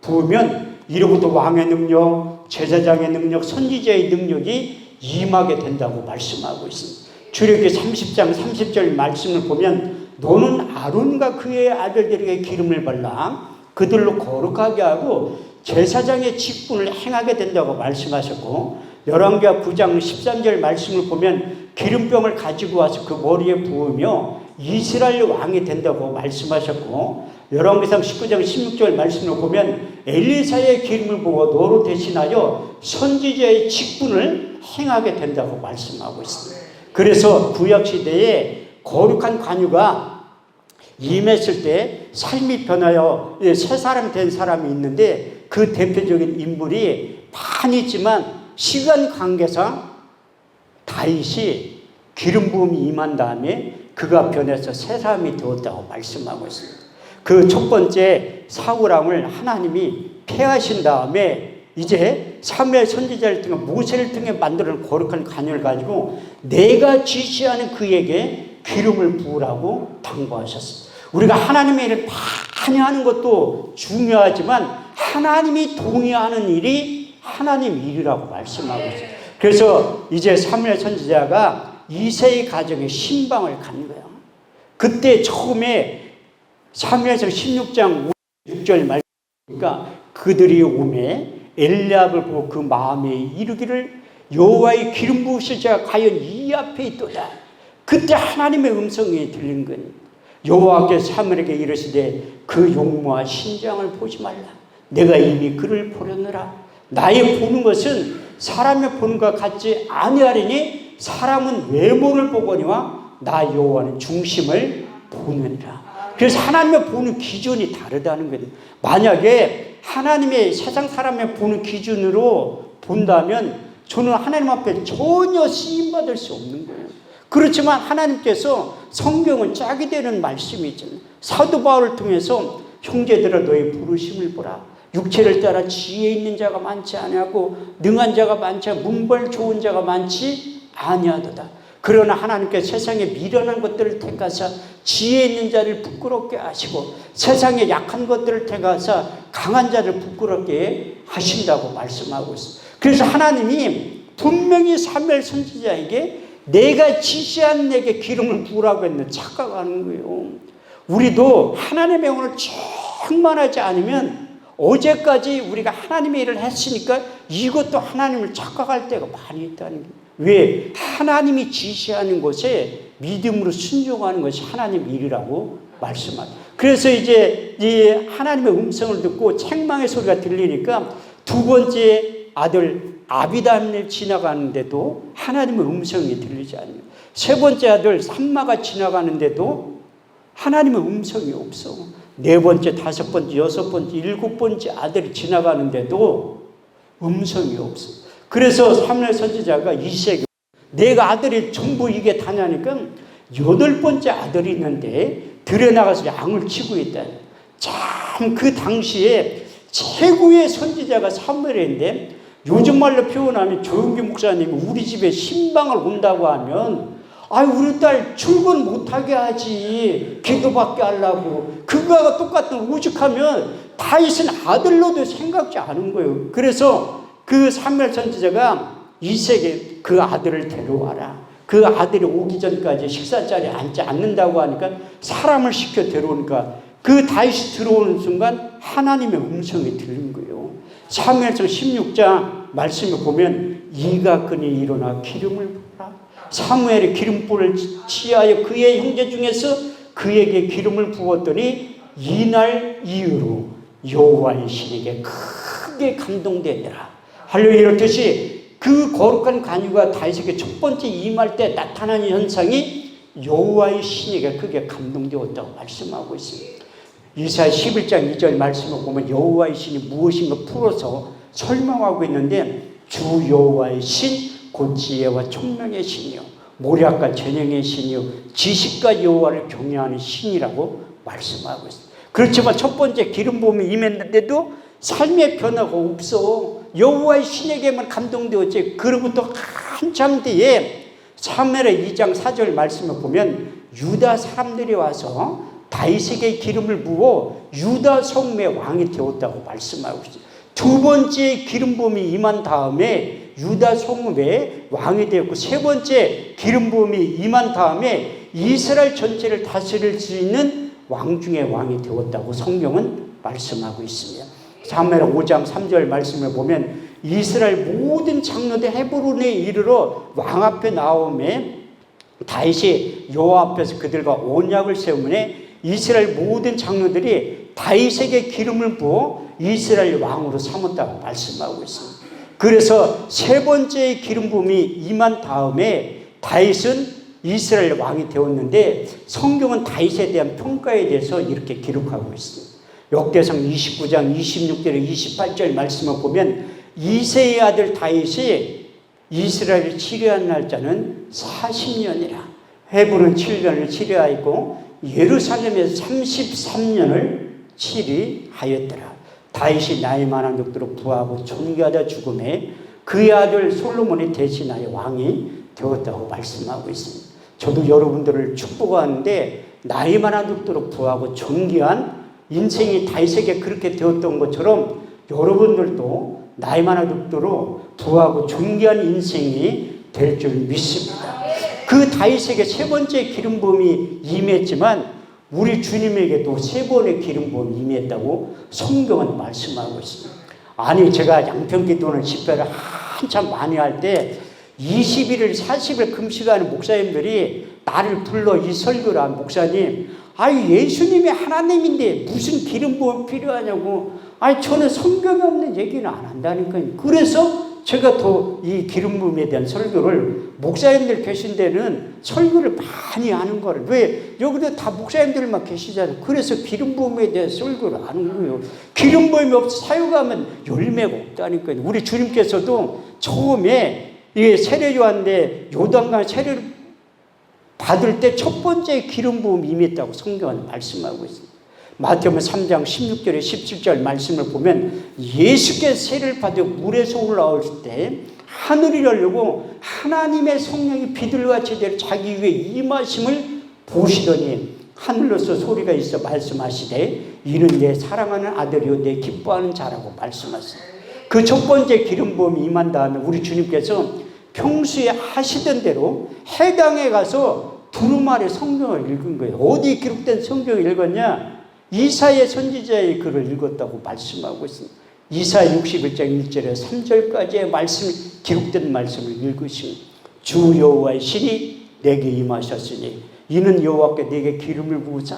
부으면 이로부터 왕의 능력, 제사장의 능력, 선지자의 능력이 임하게 된다고 말씀하고 있습니다. 출애굽기 30장 30절 말씀을 보면 너는 아론과 그의 아들들에게 기름을 발라 그들로 거룩하게 하고 제사장의 직분을 행하게 된다고 말씀하셨고 열왕기하 9장 13절 말씀을 보면 기름병을 가지고 와서 그 머리에 부으며 이스라엘 왕이 된다고 말씀하셨고 열왕기상 19장 16절 말씀을 보면 엘리사의 기름을 부어 너로 대신하여 선지자의 직분을 행하게 된다고 말씀하고 있습니다. 그래서 구약시대에 거룩한 관유가 임했을 때 삶이 변하여 새 사람 된 사람이 있는데 그 대표적인 인물이 많이 있지만 시간 관계상 다윗이 기름 부음이 임한 다음에 그가 변해서 새 사람이 되었다고 말씀하고 있습니다. 그 첫 번째 사울왕을 하나님이 패하신 다음에 이제 사무엘 선지자를 통해 모세를 통해 만드는 거룩한 관유를 가지고 내가 지시하는 그에게 기름을 부으라고 당부하셨습니다. 우리가 하나님의 일을 많이 하는 것도 중요하지만 하나님이 동의하는 일이 하나님 일이라고 말씀하고 있어요. 그래서 이제 사무엘 선지자가 이새의 가정에 신방을 간 거예요. 그때 처음에 사무엘상 16장 6절 말씀이니까 그들이 오매 엘리압을 보고 그 마음에 이르기를 여호와의 기름 부으실 자가 과연 이 앞에 있도다. 그때 하나님의 음성이 들린 거예요. 여호와께서 사무엘에게 이르시되 그 용모와 신장을 보지 말라. 내가 이미 그를 보려느라. 나의 보는 것은 사람의 보는 것과 같지 아니하리니 사람은 외모를 보거니와 나 여호와는 중심을 보느니라. 그래서 하나님의 보는 기준이 다르다는 거예요. 만약에 하나님의 세상 사람의 보는 기준으로 본다면 저는 하나님 앞에 전혀 쓰임받을 수 없는 거예요. 그렇지만 하나님께서 성경은 짝이 되는 말씀이 있잖아요. 사도 바울을 통해서 형제들아 너의 부르심을 보라. 육체를 따라 지혜 있는 자가 많지 아니하고 능한 자가 많지 않고 문벌 좋은 자가 많지 아니하도다. 그러나 하나님께서 세상에 미련한 것들을 택하사 지혜 있는 자를 부끄럽게 하시고 세상에 약한 것들을 택하사 강한 자를 부끄럽게 하신다고 말씀하고 있습니다. 그래서 하나님이 분명히 사무엘 선지자에게 내가 지시한 내게 기름을 부으라고 했는데 착각하는 거예요. 우리도 하나님의 영을 충만하지 않으면 어제까지 우리가 하나님의 일을 했으니까 이것도 하나님을 착각할 때가 많이 있다는 거예요. 왜? 하나님이 지시하는 것에 믿음으로 순종하는 것이 하나님의 일이라고 말씀하죠. 그래서 이제 이 하나님의 음성을 듣고 책망의 소리가 들리니까 두 번째 아들 아비담을 지나가는데도 하나님의 음성이 들리지 않아요. 세 번째 아들 삼마가 지나가는데도 하나님의 음성이 없어. 네 번째, 다섯 번째, 여섯 번째, 일곱 번째 아들이 지나가는데도 음성이 없어. 그래서 사무엘 선지자가 이새에게 내가 아들이 전부 이게 다냐니까 여덟 번째 아들이 있는데 들에 나가서 양을 치고 있다. 참 그 당시에 최고의 선지자가 사무엘인데 요즘 말로 표현하면 조용기 목사님이 우리 집에 신방을 온다고 하면 우리 딸 출근 못하게 하지 기도받게 하려고 그거가 똑같은 오죽하면 다윗은 아들로도 생각지 않은 거예요. 그래서 그 사무엘 선지자가 이새에게 그 아들을 데려와라. 그 아들이 오기 전까지 식사 자리에 앉지 않는다고 하니까 사람을 시켜 데려오니까 그 다윗이 들어오는 순간 하나님의 음성이 들린 거예요. 사무엘상 16장 말씀을 보면 이가 그니 일어나 기름을 부으라. 사무엘이 기름불을 취하여 그의 형제 중에서 그에게 기름을 부었더니 이날 이후로 여호와의 신에게 크게 감동되니라. 할렐루야. 이렇듯이 그 거룩한 간유가 다윗에게 첫 번째 임할 때 나타나는 현상이 여호와의 신에게 크게 감동되었다고 말씀하고 있습니다. 이사야 11장 2절 말씀을 보면 여호와의 신이 무엇인가 풀어서 설명하고 있는데 주 여호와의 신 곧 지혜와 총명의 신이요 모략과 전형의 신이요 지식과 여호와를 경외하는 신이라고 말씀하고 있습니다. 그렇지만 첫 번째 기름 부음이 임했는데도 삶의 변화가 없어. 여호와의 신에게만 감동되었지. 그로부터 한참 뒤에 사무엘의 2장 4절 말씀을 보면 유다 사람들이 와서 다윗에게 기름을 부어 유다 성읍의 왕이 되었다고 말씀하고 있어요. 두 번째 기름 부음이 임한 다음에 유다 성읍의 왕이 되었고 세 번째 기름 부음이 임한 다음에 이스라엘 전체를 다스릴 수 있는 왕 중의 왕이 되었다고 성경은 말씀하고 있습니다. 사무엘 5장 3절 말씀을 보면 이스라엘 모든 장로들 헤브론에 이르러 왕 앞에 나오매 다윗이 여호와 앞에서 그들과 언약을 세우매 이스라엘 모든 장로들이 다윗에게 기름을 부어 이스라엘 왕으로 삼았다고 말씀하고 있습니다. 그래서 세 번째 기름 부음이 임한 다음에 다윗은 이스라엘 왕이 되었는데 성경은 다윗에 대한 평가에 대해서 이렇게 기록하고 있습니다. 역대상 29장 26절 28절 말씀을 보면 이새의 아들 다윗이 이스라엘을 치료한 날짜는 40년이라 헤브론 7년을 치료하였고 예루살렘에서 33년을 치리하였더라. 다윗이 나이 많은 족대로 부하고 존귀하다 죽음에 그의 아들 솔로몬이 대신하여 왕이 되었다고 말씀하고 있습니다. 저도 여러분들을 축복하는데 나이 많은 족대로 부하고 존귀한 인생이 다윗에게 그렇게 되었던 것처럼 여러분들도 나이 많은 족대로 부하고 존귀한 인생이 될 줄 믿습니다. 그 다윗에게 세 번째 기름 부음이 임했지만 우리 주님에게도 세 번의 기름 부음이 임했다고 성경은 말씀하고 있습니다. 아니 제가 양평기도는 집회를 한참 많이 할 때 21일 40일 금식하는 목사님들이 나를 불러 이 설교를 한 목사님 예수님이 하나님인데 무슨 기름 부음 필요하냐고 저는 성경에 없는 얘기는 안 한다니까요. 그래서 제가 더 이 기름 부음에 대한 설교를 목사님들 계신 데는 설교를 많이 하는 거를 왜 여기도 다 목사님들만 계시잖아요. 그래서 기름 부음에 대한 설교를 하는 거예요. 기름 부음이 없어 사역하면 열매가 없다니까요. 우리 주님께서도 처음에 이 세례 요한데 요단강 세례를 받을 때 첫 번째 기름 부음이 임했다고 성경은 말씀하고 있습니다. 마태복음 3장 16절에 17절 말씀을 보면 예수께서 세를 받아 물에서 올라올 때 하늘이 열리고 하나님의 성령이 비둘기같이 내려 자기 위에 임하심을 보시더니 하늘로서 소리가 있어 말씀하시되 이는 내 사랑하는 아들이요 내 기뻐하는 자라고 말씀하셨어요. 그 첫 번째 기름 부음이 임한 다음에 우리 주님께서 평소에 하시던 대로 해당에 가서 두루마리 성경을 읽은 거예요. 어디 기록된 성경을 읽었냐? 이사야 선지자의 글을 읽었다고 말씀하고 있습니다. 이사야 61장 1절에 3절까지의 말씀, 기록된 말씀을 읽으시면 주 여호와의 신이 내게 임하셨으니 이는 여호와께 내게 기름을 부으사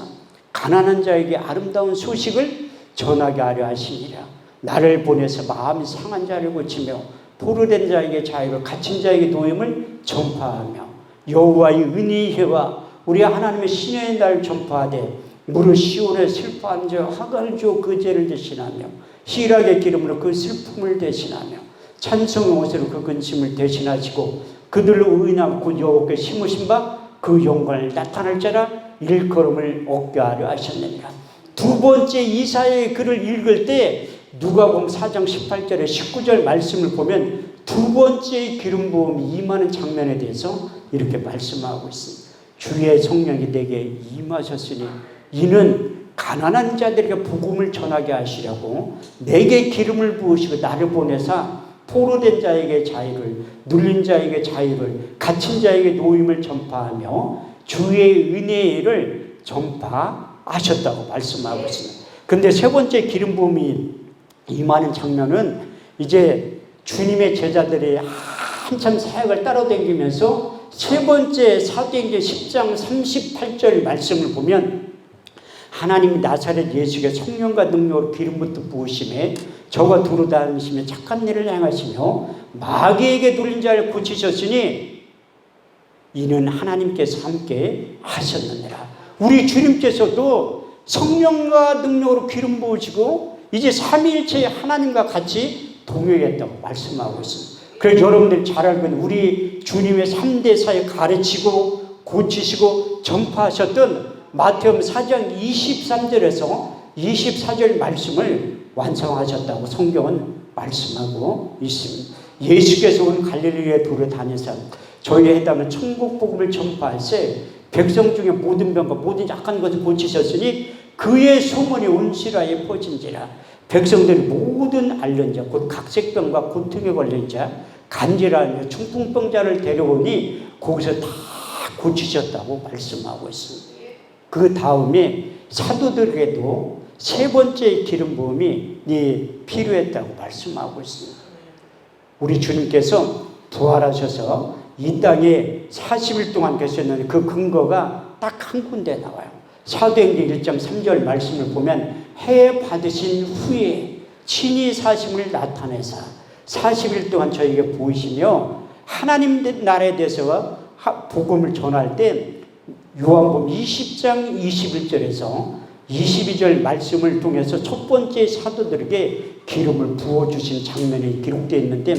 가난한 자에게 아름다운 소식을 전하게 하려 하시니라. 나를 보내서 마음이 상한 자를 고치며 포로된 자에게 자유를, 갇힌 자에게 노임을 전파하며 여호와의 은혜의 해와 우리 하나님의 신의 날 전파하되 무릇 시온에 슬퍼한 자 하간을 주어 그 죄를 대신하며 희락의 기름으로 그 슬픔을 대신하며 찬송의 옷으로 그 근심을 대신하시고 그들로 의인하고 그 여호와께 심으신 바 그 영광을 나타낼 자라 일컬음을 얻게 하려 하셨느니라. 두 번째 이사야의 글을 읽을 때 누가복음 4장 18절에 19절 말씀을 보면 두 번째 기름 부음이 임하는 장면에 대해서 이렇게 말씀하고 있습니다. 주의 성령이 내게 임하셨으니 이는 가난한 자들에게 복음을 전하게 하시려고 내게 기름을 부으시고 나를 보내사 포로된 자에게 자유를, 눌린 자에게 자유를, 갇힌 자에게 노임을 전파하며 주의 은혜를 전파하셨다고 말씀하고 있습니다. 그런데 세 번째 기름 부음이 임하는 장면은 이제 주님의 제자들이 한참 사역을 따라다니면서 세 번째 사도행전 10장 38절 말씀을 보면 하나님이 나사렛 예수께 성령과 능력으로 기름 부으심에 저가 두루 다니시며 착한 일을 행하시며 마귀에게 눌린 자를 고치셨으니 이는 하나님께서 함께 하셨느니라. 우리 주님께서도 성령과 능력으로 기름 부으시고 이제 삼위일체 하나님과 같이 동행했다고 말씀하고 있습니다. 그래서 여러분들이 잘 알고 있는 우리 주님의 3대 사역 가르치고 고치시고 전파하셨던 마태복음 4장 23절에서 24절 말씀을 완성하셨다고 성경은 말씀하고 있습니다. 예수께서 온 갈릴리에 두루 다니사 저희 해당은 천국 복음을 전파하세 백성 중에 모든 병과 모든 약한 것을 고치셨으니 그의 소문이 온 시라에 퍼진지라. 백성들이 모든 앓는 자 곧 각색병과 고통에 걸린 자 간질환 중풍병자를 데려오니 거기서 다 고치셨다고 말씀하고 있습니다. 그 다음에 사도들에게도 세 번째 기름 부음이 필요했다고 말씀하고 있습니다. 우리 주님께서 부활하셔서 이 땅에 40일 동안 계셨는데 그 근거가 딱 한 군데 나와요. 사도행전 1장 3절 말씀을 보면 해 받으신 후에 친히 사심을 나타내사 40일 동안 저에게 보이시며 하나님 나라에 대해서 복음을 전할 때 요한복음 20장 21절에서 22절 말씀을 통해서 첫 번째 사도들에게 기름을 부어주신 장면이 기록되어 있는데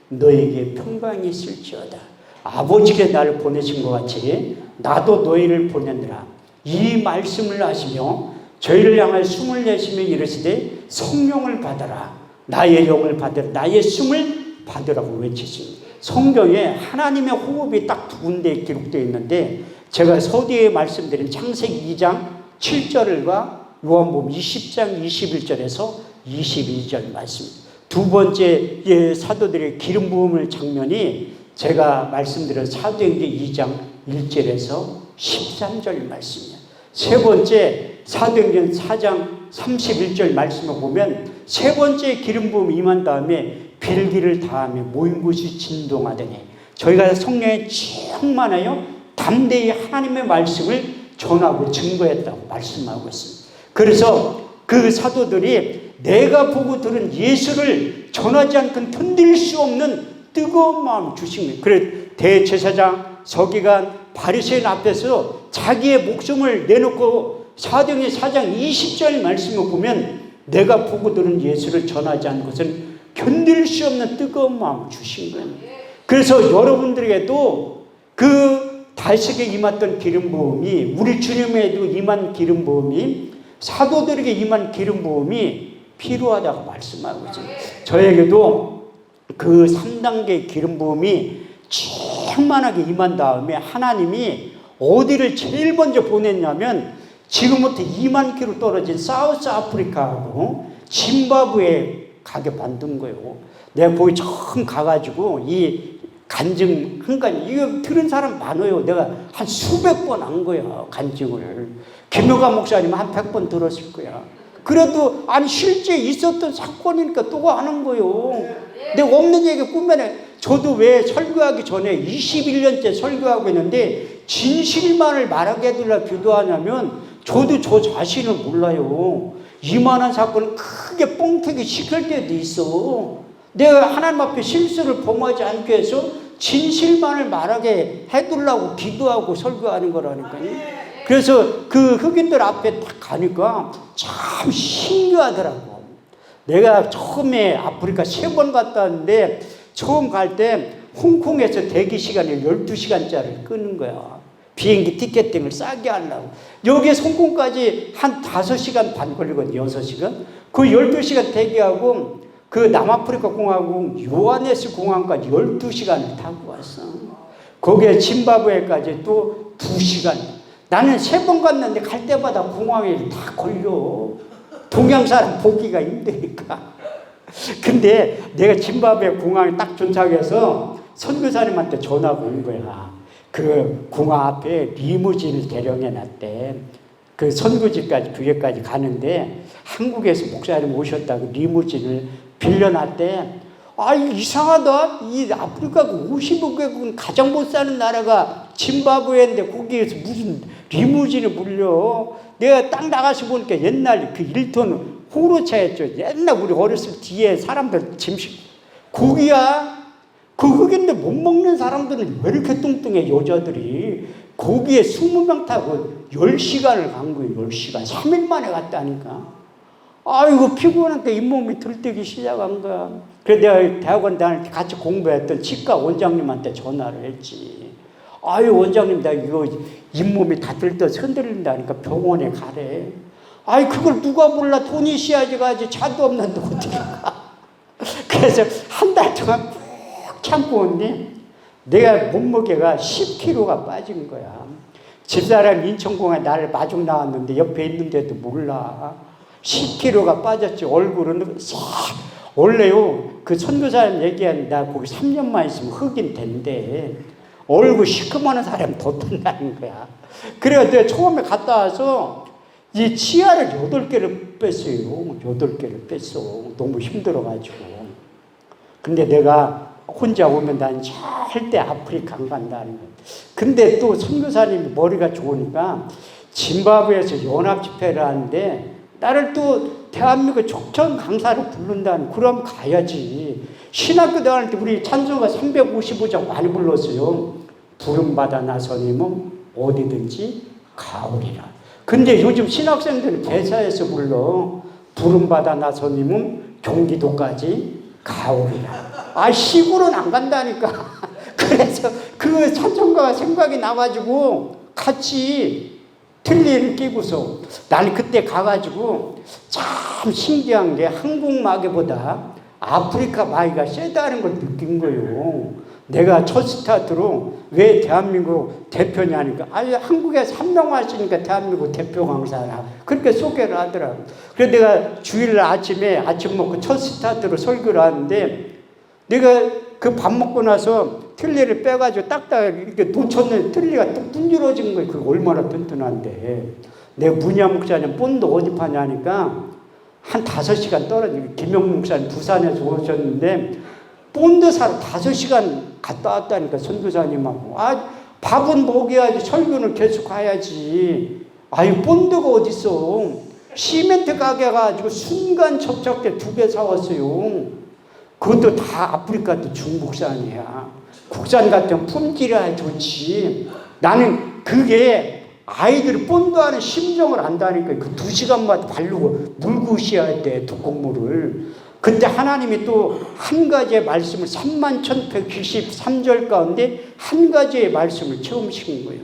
너에게 평강이 있을지어다. 아버지께 나를 보내신 것 같이 나도 너희를 보내느라 이 말씀을 하시며 저희를 향하여 숨을 내쉬며 이르시되 성령을 받아라. 나의 영을 받으라. 나의 숨을 받으라고 외치십니다. 성경에 하나님의 호흡이 딱 두 군데에 기록되어 있는데 제가 서두에 말씀드린 창세기 2장 7절과 요한복음 20장 21절에서 22절 말씀 두 번째 사도들의 기름 부음을 장면이 제가 말씀드린 사도행전 2장 1절에서 13절 말씀이에요. 세 번째 사도행전 4장 31절 말씀을 보면 세 번째 기름 부음이 임한 다음에 빌기를 다하며 모인 곳이 진동하더니 저희가 성령에 충만하여 담대히 하나님의 말씀을 전하고 증거했다고 말씀하고 있습니다. 그래서 그 사도들이 내가 보고 들은 예수를 전하지 않고는 견딜 수 없는 뜨거운 마음을 주신 거예요. 그래 대제사장 서기관 바리새인 앞에서 자기의 목숨을 내놓고 사도행전 4장 20절 말씀을 보면 내가 보고 들은 예수를 전하지 않은 것은 견딜 수 없는 뜨거운 마음을 주신 거예요. 그래서 여러분들에게도 그 다윗에게 임했던 기름 부음이 우리 주님에도 임한 기름 부음이 사도들에게 임한 기름 부음이 필요하다고 말씀하고 있어요. 저에게도 그 3단계 기름 부음이 충만하게 임한 다음에 하나님이 어디를 제일 먼저 보냈냐면 지금부터 2만 킬로 떨어진 사우스 아프리카하고 짐바브웨에 가게 만든 거예요. 내가 거기 처음 가가지고 이 간증 한간 이거 들은 사람 많아요. 내가 한 수백 번 한 거야 간증을. 김효가 목사님 한 100번 들었을 거야. 그래도 아니 실제 있었던 사건이니까 또 하는 거예요. 내가 없는 얘기 꾸며내. 저도 왜 설교하기 전에 21년째 설교하고 있는데 진실만을 말하게 해달라 기도하냐면 저도 저 자신을 몰라요. 이만한 사건을 크게 뻥튀기 시킬 때도 있어. 내가 하나님 앞에 실수를 범하지 않게 해서 진실만을 말하게 해달라고 기도하고 설교하는 거라니까요. 그래서 그 흑인들 앞에 딱 가니까 참 신기하더라고. 내가 처음에 아프리카 3번 갔다 왔는데 처음 갈 때 홍콩에서 대기 시간을 12시간짜리를 끄는 거야. 비행기 티켓팅을 싸게 하려고. 여기에서 홍콩까지 한 5시간 반 걸리거든. 6시간. 그 12시간 대기하고 그 남아프리카 공화국 요하네스 공항까지 12시간을 타고 왔어. 거기에 짐바브웨까지 또 2시간. 나는 3번 갔는데 갈 때마다 공항에 다 걸려. 동양 사람 보기가 힘드니까. 근데 내가 짐바브웨 공항에 딱 도착해서 선교사님한테 전화가 온 거야. 그 공항 앞에 리무진을 대령해 놨대. 그 선교지까지 교회까지 가는데 한국에서 목사님 오셨다고 리무진을 빌려놨대. 아, 이상하다. 이 아프리카 55개국은 가장 못 사는 나라가 짐바브웨인데 거기에서 무슨 리무진을 물려. 내가 딱 나가서 보니까 옛날 그 1톤 호로차였죠. 옛날 우리 어렸을 때 뒤에 사람들 짐식 고기야. 그 흑인들 못 먹는 사람들은 왜 이렇게 뚱뚱해 여자들이. 거기에 20명 타고 10시간을 간 거예요. 10시간. 3일 만에 갔다니까. 아이고 피곤하니까 잇몸이 들뜨기 시작한 거야. 그래서 내가 대학원 다닐 때 같이 공부했던 치과 원장님한테 전화를 했지. 아유 원장님 나 이거 잇몸이 다 들떠서 흔들린다니까 병원에 가래. 아이 그걸 누가 몰라. 돈이 있어야지 가지. 차도 없는데 어떻게 가. 그래서 한 달 동안 푹 참고 온데 내가 몸무게가 10kg가 빠진 거야. 집사람 인천공항에 나를 마중 나왔는데 옆에 있는데도 몰라. 10kg가 빠졌지. 얼굴은 원래요 그 선교사님 얘기하는 나 거기 3년만 있으면 흑인 된대. 얼굴 시커먼 사람 더 뜬다는 거야. 그래서 내가 처음에 갔다 와서 이 치아를 8개를 뺐어요. 8개를 뺐어. 너무 힘들어가지고. 근데 내가 혼자 오면 난 절대 아프리카 안 간다는 거야. 근데 또 선교사님이 머리가 좋으니까 짐바브웨에서 연합집회를 하는데 나를 또 대한민국 족천 강사로 부른다는. 그럼 가야지. 신학교 다닐 때 우리 찬송가 355장 많이 불렀어요. 부름받아 나서님은 어디든지 가오리라. 근데 요즘 신학생들은 대사에서 불러. 부름받아 나서님은 경기도까지 가오리라. 아 시골은 안 간다니까. 그래서 그 찬송가가 생각이 나가지고 같이 틀니를 끼고서 나는 그때 가가지고 참 신기한 게 한국 마개보다 아프리카 마귀가 세다는 걸 느낀 거예요. 내가 첫 스타트로 왜 대한민국 대표냐니까 아니 한국에서 한 명 왔으니까 대한민국 대표 강사라 그렇게 소개를 하더라고. 그래서 내가 주일 아침에 아침 먹고 첫 스타트로 설교를 하는데 내가 그 밥 먹고 나서 틀니를 빼가지고 딱딱 이렇게 놓쳤는데 틀니가 뚝 분질러진 거예요. 그게 얼마나 튼튼한데. 내가 문야 목사님 본드 어디 파냐니까 한 5시간 떨어지고 김영국 목사님 부산에서 오셨는데 본드 사러 5시간 갔다 왔다니까 선교사님하고. 아 밥은 먹여야지 설교는 계속 가야지. 아유 본드가 어딨어. 시멘트 가게 가지고 순간 접착제 2개 사왔어요. 그것도 다 아프리카도 중국산이야. 국산 같은 품질이야 좋지. 나는 그게 아이들이 본드하는 심정을 안다니까. 그 2시간마다 바르고 물고 쉬어야 돼 독곡물을. 근데 하나님이 또 한 가지의 말씀을 31,173절 가운데 한 가지의 말씀을 체험시킨 거예요.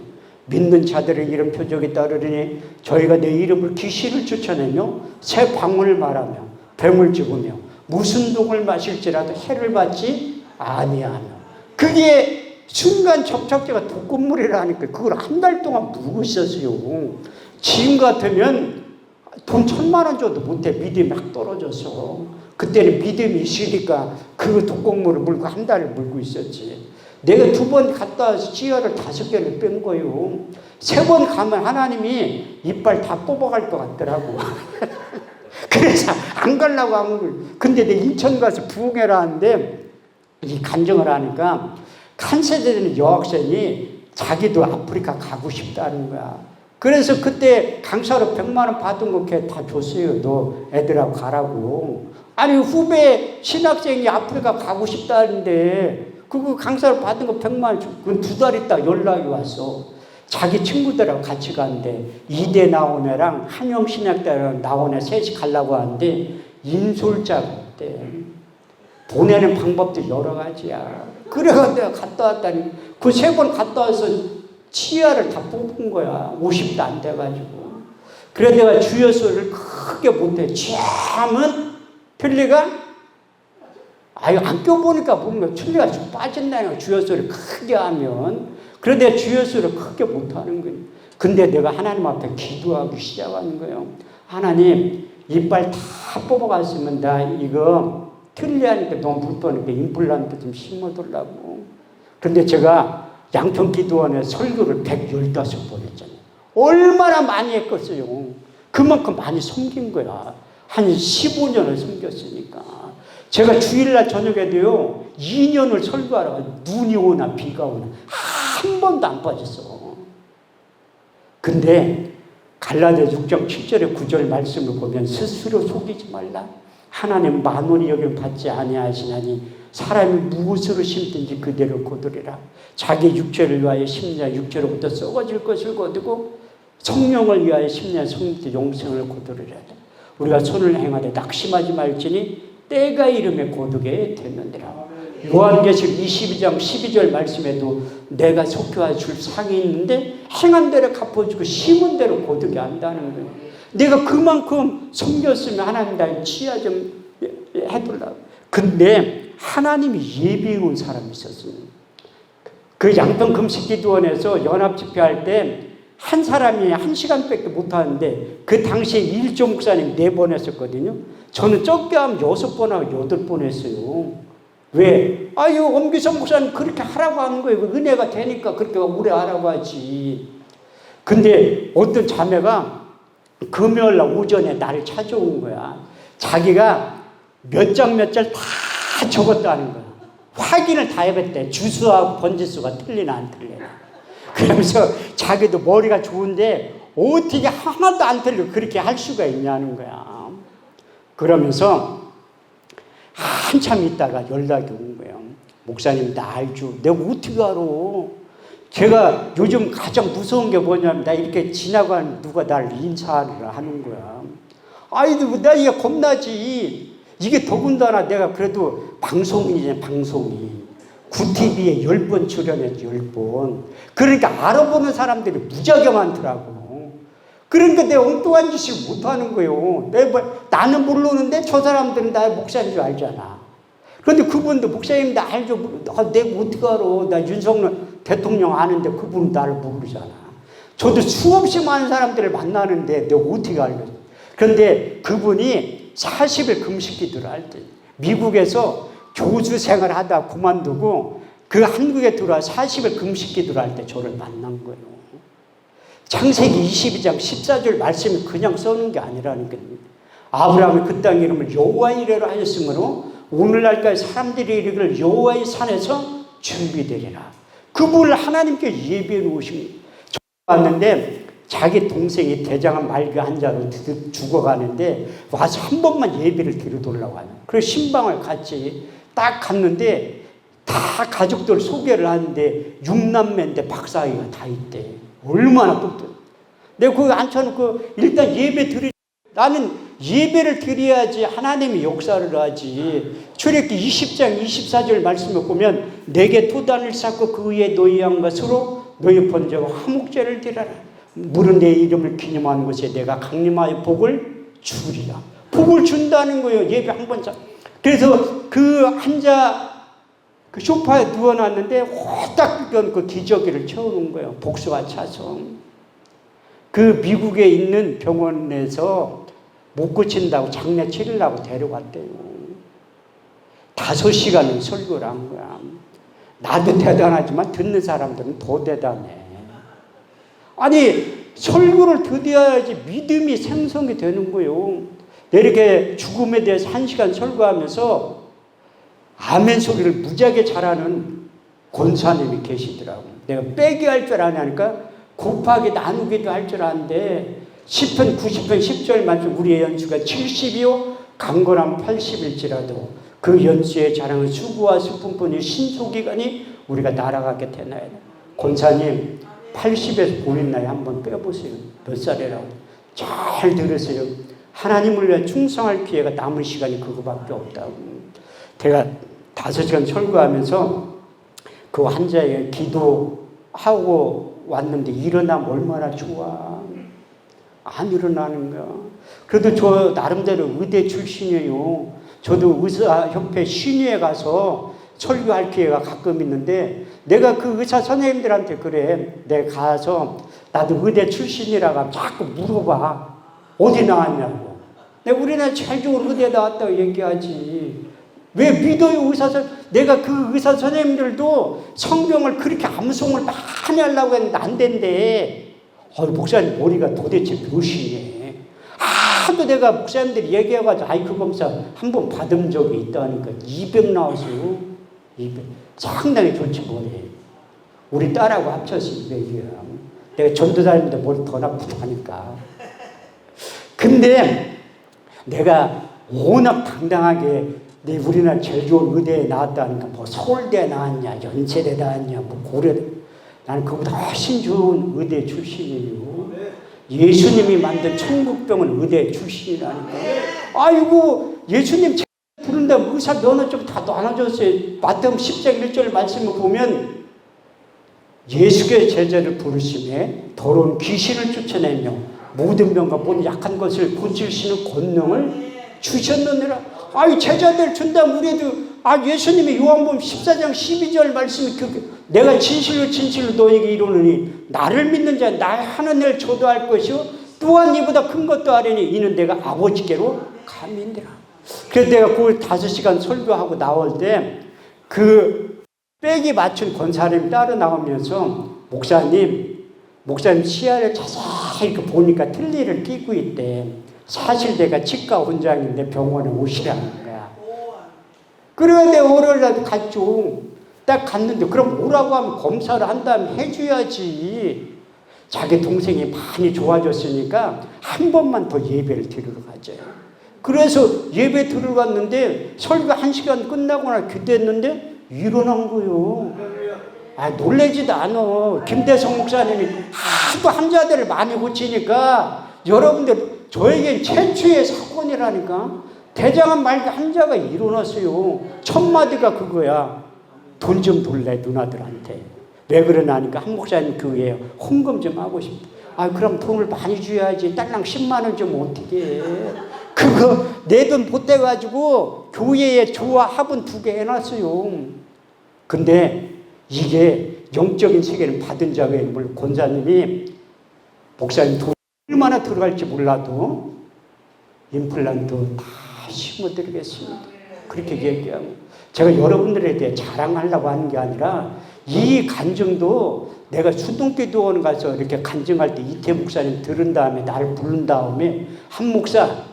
믿는 자들의 이름 표적이 따르리니 저희가 내 이름을 귀신을 쫓아내며 새 방언을 말하며 뱀을 찍으며 무슨 독을 마실지라도 해를 받지 아니하며. 그게 순간 접착제가 독극물이라니까 그걸 한 달 동안 물고 있었어요. 지금 같으면 돈 1,000,000원 줘도 못해. 믿음이 막 떨어져서. 그때는 믿음이 있으니까 그 독극물을 물고 한 달을 물고 있었지. 내가 2번 갔다 와서 치아를 5개를 뺀 거예요. 3번 가면 하나님이 이빨 다 뽑아갈 것 같더라고. 그래서 안 가려고 한 거예요. 근데 내 인천 가서 부흥회를 하는데 이 간증을 하니까 칸세대는 여학생이 자기도 아프리카 가고 싶다는 거야. 그래서 그때 강사로 100만 원 받은 거 걔 다 줬어요. 너 애들하고 가라고. 아니 후배 신학생이 아프리카 가고 싶다는데 그거 강사로 받은 거 100만 원 줘. 그건 2달 있다 연락이 왔어. 자기 친구들하고 같이 가는데 이대 나온 애랑 한영신학대랑 나온 애 셋이 가려고 하는데 인솔자가 없대. 보내는 방법도 여러 가지야. 그래가 내가 갔다 왔다니 그 3번 갔다 와서 치아를 다 뽑은 거야. 50도 안 돼가지고. 그래 내가 주여서를 크게 못해. 참은 틀리가 아유 안 껴보니까 보면 틀리가 좀 빠진다니까 주여서를 크게 하면. 그래 내가 주여서를 크게 못하는 거예요. 근데 내가 하나님 앞에 기도하기 시작하는 거예요. 하나님 이빨 다 뽑아갔으면 나 이거 틀리하니까 너무 불편하니까 임플란트 좀 심어달라고. 근데 제가 양평기도원에 설교를 115번 했잖아요. 얼마나 많이 했겠어요. 그만큼 많이 섬긴 거야. 한 15년을 섬겼으니까. 제가 주일날 저녁에도요 2년을 설교하라고. 눈이 오나 비가 오나 한 번도 안 빠졌어. 근데 갈라디아 6장 7절에 9절 말씀을 보면 스스로 속이지 말라. 하나님 만원이 여기를 받지 아니하시나니 사람이 무엇으로 심든지 그대로 거두리라. 자기 육체를 위하여 심냐 육체로부터 썩어질 것을 거두고 성령을 위하여 심냐 성령부터 용생을 거두리라. 우리가 손을 행하되 낙심하지 말지니 때가 이름에 거두게 되느니라. 요한계시록 22장 12절 말씀에도 내가 속효할 줄 상이 있는데 행한 대로 갚아주고 심은 대로 거두게 한다는 거예요. 내가 그만큼 섬겼으면 하나님 나 치아 좀 해둘라고. 근데 하나님이 예비해 온 사람이 있었어요. 그 양평 금식기도원에서 연합집회할 때 한 사람이 1시간밖에 못하는데 그 당시에 일조 목사님 4번 했었거든요. 저는 적게 하면 6번하고 8번 했어요. 왜? 아유 엄기성 목사님 그렇게 하라고 하는 거예요. 은혜가 되니까 그렇게 오래 하라고 하지. 근데 어떤 자매가 금요일날 오전에 나를 찾아온 거야. 자기가 몇 장 몇 절 다 적었다는 거야. 확인을 다 해봤대. 주수하고 번지수가 틀리나 안 틀리나. 그러면서 자기도 머리가 좋은데 어떻게 하나도 안 틀리고 그렇게 할 수가 있냐는 거야. 그러면서 한참 있다가 연락이 온 거예요. 목사님 나 알죠. 내가 어떻게 알아. 제가 요즘 가장 무서운 게 뭐냐면 나 이렇게 지나가는 누가 나를 인사를 하는 거야. 아이들 나 이게 겁나지. 이게 더군다나 내가 그래도 방송인이잖아. 방송인. 9TV에 10번 출연했지. 10번. 그러니까 알아보는 사람들이 무지하게 많더라고. 그러니까 내가 엉뚱한 짓을 못하는 거예요. 나는 모르는데 저 사람들은 나 목사인 줄 알잖아. 그런데 그분도 목사님 나 알죠. 내가 어떻게 알아. 나 윤석열 대통령 아는데 그분은 나를 모르잖아. 저도 수없이 많은 사람들을 만나는데 내가 어떻게 알겠어. 그런데 그분이 40일 금식기도를 할 때 미국에서 교수 생활을 하다 그만두고 그 한국에 들어와 40일 금식기도를 할 때 저를 만난 거예요. 창세기 22장 14절 말씀이 그냥 써놓은 게 아니라니까요. 아브라함이 그 땅 이름을 여호와의 이레로 하였으므로 오늘날까지 사람들이 이르기를 여호와의 산에서 준비되리라. 그분을 하나님께 예비해 놓으신 왔는데 자기 동생이 대장암 말기 환자로 죽어가는데 와서 한 번만 예비를 드려달라고 하는. 그래서 신방을 같이 딱 갔는데 다 가족들 소개를 하는데 6남매인데 박사위가 다 있대. 얼마나 똑똑해. 내가 거기 앉혀놓고 일단 예배 드리. 나는 예배를 드려야지 하나님이 역사를 하지. 출애굽기 20장 24절 말씀을 보면 내게 토단을 쌓고 그 위에 놓이한 것으로 너희 번제와 화목제를 드려라. 물은 내 이름을 기념하는 것에 내가 강림하여 복을 주리라. 복을 준다는 거예요. 예배 한 번 자. 그래서 그 환자 그 소파에 누워놨는데 호딱 그 기저귀를 채워놓은 거예요. 복수가 차서. 그 미국에 있는 병원에서 못 고친다고 장례 치르려고 데려갔대요. 5시간을 설교를 한 거야. 나도 대단하지만 듣는 사람들은 더 대단해. 아니 설교를 들어야지 믿음이 생성이 되는 거예요. 이렇게 죽음에 대해서 1시간 설교하면서 아멘 소리를 무지하게 잘하는 권사님이 계시더라고. 내가 빼기 할 줄 아냐니까 곱하기 나누기도 할 줄 아는데 10편 90편 10절 말씀 우리의 연수가 70이요 강건함 80일지라도 그 연수의 자랑은 수고와 슬픔뿐이 신소기간이 우리가 날아가게 되나요. 권사님 80에서 본인 나이 한번 빼보세요. 몇 살이라고. 잘 들으세요. 하나님을 위해 충성할 기회가 남은 시간이 그거밖에 없다고. 제가 5시간 설교하면서 그 환자에게 기도하고 왔는데 일어나면 얼마나 좋아. 안 일어나는 거야. 그래도 저 나름대로 의대 출신이에요. 저도 의사협회 신의에 가서 설교할 기회가 가끔 있는데 내가 그 의사 선생님들한테 그래. 내가 가서 나도 의대 출신이라고 하면 자꾸 물어봐. 어디 나왔냐고. 내가 우리나라 제일 좋은 의대 나왔다고 얘기하지. 왜 믿어요 의사 선생님. 내가 그 의사 선생님들도 성경을 그렇게 암송을 많이 하려고 했는데 안 된대. 목사님 머리가 도대체 몇이네. 하도 내가 목사님들이 얘기해가지고 아이크 검사 한 번 받은 적이 있다니까 200 나왔어요. 200. 상당히 좋지 뭐래. 우리 딸하고 합쳐서 200이야. 내가 전도사님인데 머리 더 나쁘다니까. 근데 내가 워낙 당당하게 내 우리나라 제일 좋은 의대에 나왔다니까 뭐 서울대 나왔냐 연세대 나왔냐 뭐 고려대. 나는 그보다 훨씬 좋은 의대 출신이에요. 예수님이 만든 천국병원 의대 출신이라니까. 아이고 예수님 부른다 의사 면허증 다 나눠줬어요. 마태복음 10장 1절 말씀을 보면 예수의 제자를 부르심에 더러운 귀신을 쫓아내며 모든 병과 모든 약한 것을 고치시는 권능을 주셨느니라. 아이 제자들 준다면 우리도 예수님이 요한복음 14장 12절 말씀이 내가 진실로 너에게 이르노니 나를 믿는 자 나의 하는 일을 저도할 것이요 또한 이보다 큰 것도 하리니 이는 내가 아버지께로 감인니라. 그래서 내가 그 5시간 설교하고 나올 때 그 빽이 맞춘 권사님 따로 나오면서 목사님 치아를 자세히 보니까 틀니를 끼고 있대. 사실 내가 치과 원장인데 병원에 오시라는 거야. 그래야 내가 월요일날 갔죠. 딱 갔는데 그럼 오라고 하면 검사를 한 다음에 해줘야지. 자기 동생이 많이 좋아졌으니까 한 번만 더 예배를 드리러 가자. 그래서 예배 들어갔는데 설교 1시간 끝나거나 기도했는데 일어난 거예요. 놀라지도 않아. 김대성 목사님이 하도 환자들을 많이 고치니까 여러분들 저에겐 최초의 사건이라니까. 대장암 말기 환자가 일어났어요. 첫 마디가 그거야. 돈 좀 돌래 누나들한테. 왜 그러나니까 한 목사님 교회에 헌금 좀 하고 싶다. 그럼 돈을 많이 줘야지. 딸랑 10만 원 좀 어떻게 해. 그거 내 돈 보태가지고 교회에 조화 화분 2개 해놨어요. 근데 이게 영적인 세계를 받은 자가 물론 권사님이 목사님 돈 얼마나 들어갈지 몰라도 임플란트 다 심어드리겠습니다. 그렇게 얘기하고 제가 여러분들에 대해 자랑하려고 하는 게 아니라 이 간증도 내가 수동기도원 가서 이렇게 간증할 때 이태 목사님 들은 다음에 나를 부른 다음에 한 목사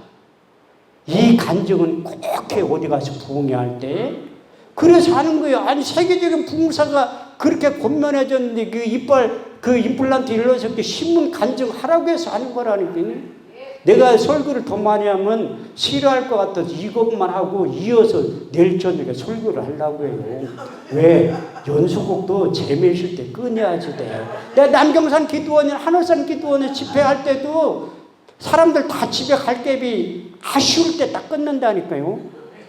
이 간증은 꼭 해 어디 가서 부흥회할 때 그래서 하는 거예요. 아니 세계적인 부흥사가 그렇게 권면해졌는데 그 이빨 그 임플란트 일러서 신문 간증하라고 해서 하는 거라니까. 내가 설교를 더 많이 하면 싫어할 것 같아서 이것만 하고 이어서 내일 저녁에 설교를 하려고 해요. 왜? 연수곡도 재미있을 때 끊어야지 돼요. 내가 남경산 기도원이나 한월산 기도원에 집회할 때도 사람들 다 집에 갈 갭이 아쉬울 때 딱 끊는다니까요.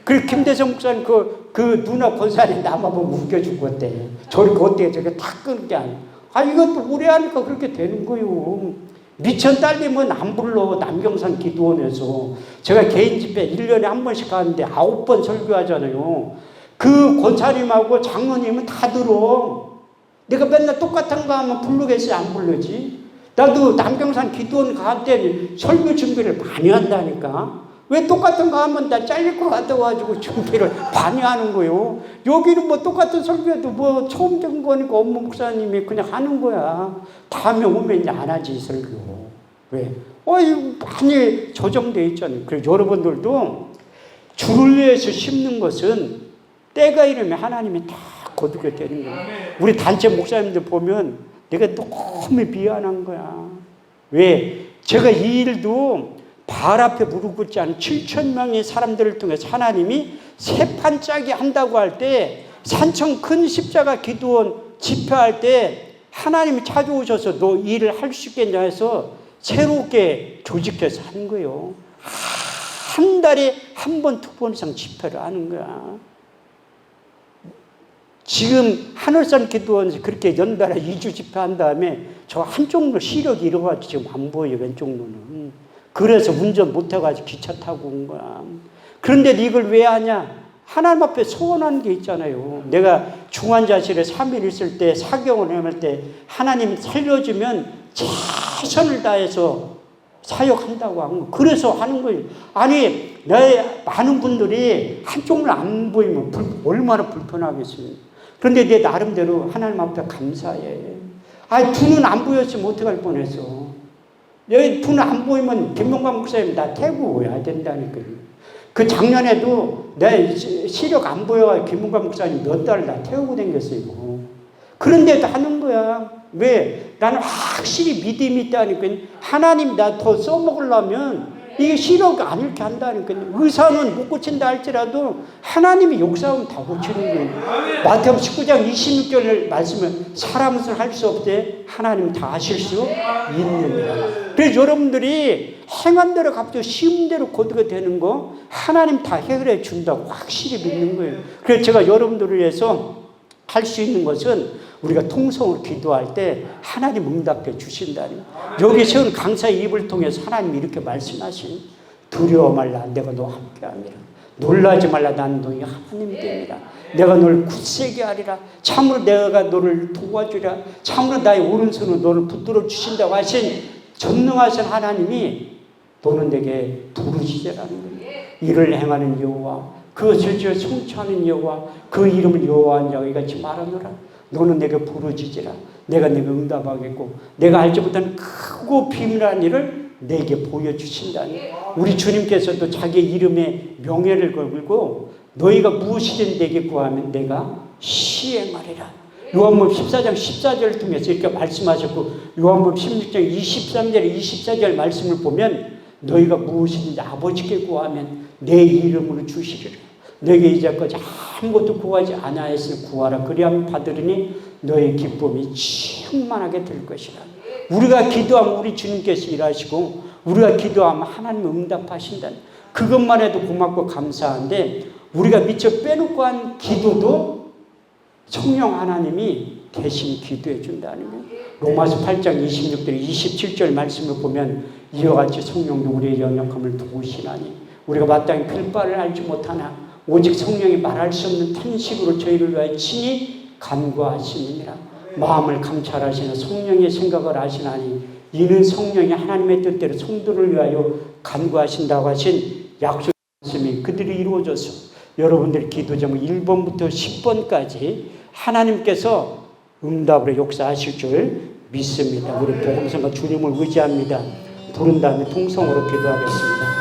그리고 김대성 목사님 그 누나 권사님 나만 보면 웃겨 죽었대. 저렇게 어떻게 저렇게 다 끊게 안. 이것도 오래 하니까 그렇게 되는 거예요. 미천 딸리면 안 불러. 남경산 기도원에서. 제가 개인 집회 1년에 한 번씩 가는데 9번 설교하잖아요. 그 권사님하고 장로님은 다 들어. 내가 맨날 똑같은 거 하면 부르겠어요? 안 부르지? 나도 남경산 기도원 갈 때는 설교 준비를 많이 한다니까. 왜 똑같은 거 하면 나 잘릴 것 같아가지고 준비를 많이 하는 거예요. 여기는 뭐 똑같은 설교도 뭐 처음 된 거니까 업무 목사님이 그냥 하는 거야. 다음에 오면 이제 안 하지, 설교. 왜? 많이 조정되어 있잖아요. 그래서 여러분들도 주를 위해서 심는 것은 때가 이르면 하나님이 다 거두게 되는 거예요. 우리 단체 목사님들 보면 내가 너무 미안한 거야. 왜? 제가 이 일도 발 앞에 무릎 꿇지 않은 7천 명의 사람들을 통해서 하나님이 세 판짜기 한다고 할 때 산청 큰 십자가 기도원 집회할 때 하나님이 찾아오셔서 너 이 일을 할 수 있겠냐 해서 새롭게 조직해서 하는 거예요. 한 달에 한 번, 두 번 이상 집회를 하는 거야. 지금 하늘산 기도원에서 그렇게 연달아 2주 집회한 다음에 저 한쪽 눈 시력이 잃어가지고 지금 안 보여요, 왼쪽 눈은. 그래서 운전 못해가지고 기차 타고 온 거야. 그런데 이걸 왜 하냐? 하나님 앞에 소원한 게 있잖아요. 내가 중환자실에 3일 있을 때, 사경을 해볼 때 하나님 살려주면 최선을 다해서 사역한다고 한 거. 그래서 하는 거예요. 아니, 많은 분들이 한쪽 눈 안 보이면 얼마나 불편하겠어요. 그런데 내 나름대로 하나님 앞에 감사해. 두 눈 안 보였으면 어떡할 뻔했어. 여기 두 눈 안 보이면 김명관 목사님 나 태우고야 된다니까요. 그 작년에도 내 시력 안 보여가지고 김명관 목사님 몇 달 나 태우고 다녔어요. 그런데도 하는 거야. 왜? 나는 확실히 믿음이 있다니까. 하나님 나 더 써먹으려면 이게 시력 안 이렇게 한다니까. 의사는 못 고친다 할지라도 하나님이 역사하면 다 고치는 거예요. 마태복음 19장 26절 말씀은 사람은 할 수 없대 하나님 다 하실 수 있느니라. 그래서 여러분들이 행한 대로 갚죠. 쉬운 대로 거두게 되는 거 하나님 다 해결해 준다고 확실히 믿는 거예요. 그래서 제가 여러분들을 위해서 할 수 있는 것은 우리가 통성으로 기도할 때 하나님 응답해 주신다니. 여기 세운 강사의 입을 통해서 하나님이 이렇게 말씀하신 두려워 말라 내가 너와 함께함이라. 놀라지 말라 나는 너희 하나님이 됨이라. 내가 너를 굳세게 하리라. 참으로 내가 너를 도와주리라. 참으로 나의 오른손으로 너를 붙들어 주신다고 하신 전능하신 하나님이 너는 내게 부르짖으라는 거예요. 이를 행하는 여호와 그것을 지어 성취하는 여호와 그 이름을 여호와한 자와 같이 말하노라. 너는 내게 부르짖으라. 내가 네게 응답하겠고 내가 알지 못하는 크고 비밀한 일을 내게 보여주신다니. 우리 주님께서도 자기 이름의 명예를 걸고 너희가 무엇이든 내게 구하면 내가 시행하리라. 요한복음 14장 14절을 통해서 이렇게 말씀하셨고 요한복음 16장 23절 24절 말씀을 보면 너희가 무엇이든지 아버지께 구하면 내 이름으로 주시리라. 너에게 이제까지 아무것도 구하지 아니하였으니 구하라. 그리하면 받으리니 너의 기쁨이 충만하게 될 것이라. 우리가 기도하면 우리 주님께서 일하시고 우리가 기도하면 하나님 응답하신다. 그것만 해도 고맙고 감사한데 우리가 미처 빼놓고 한 기도도 성령 하나님이 대신 기도해 준다는 거예요. 로마서 8장 26절 27절 말씀을 보면 이와 같이 성령도 우리의 연약함을 도우시나니 우리가 마땅히 필 바를 알지 못하나 오직 성령이 말할 수 없는 탄식으로 저희를 위하여 친히 간구하시느니라. 마음을 감찰하시는 성령의 생각을 아시나니 이는 성령이 하나님의 뜻대로 성도를 위하여 간구하신다고 하신 약속 말씀이 그들이 이루어져서 여러분들의 기도 제목 1번부터 10번까지 하나님께서 응답으로 역사하실 줄 믿습니다. 우리 복음성과 주님을 의지합니다. 부른 다음에 통성으로 기도하겠습니다.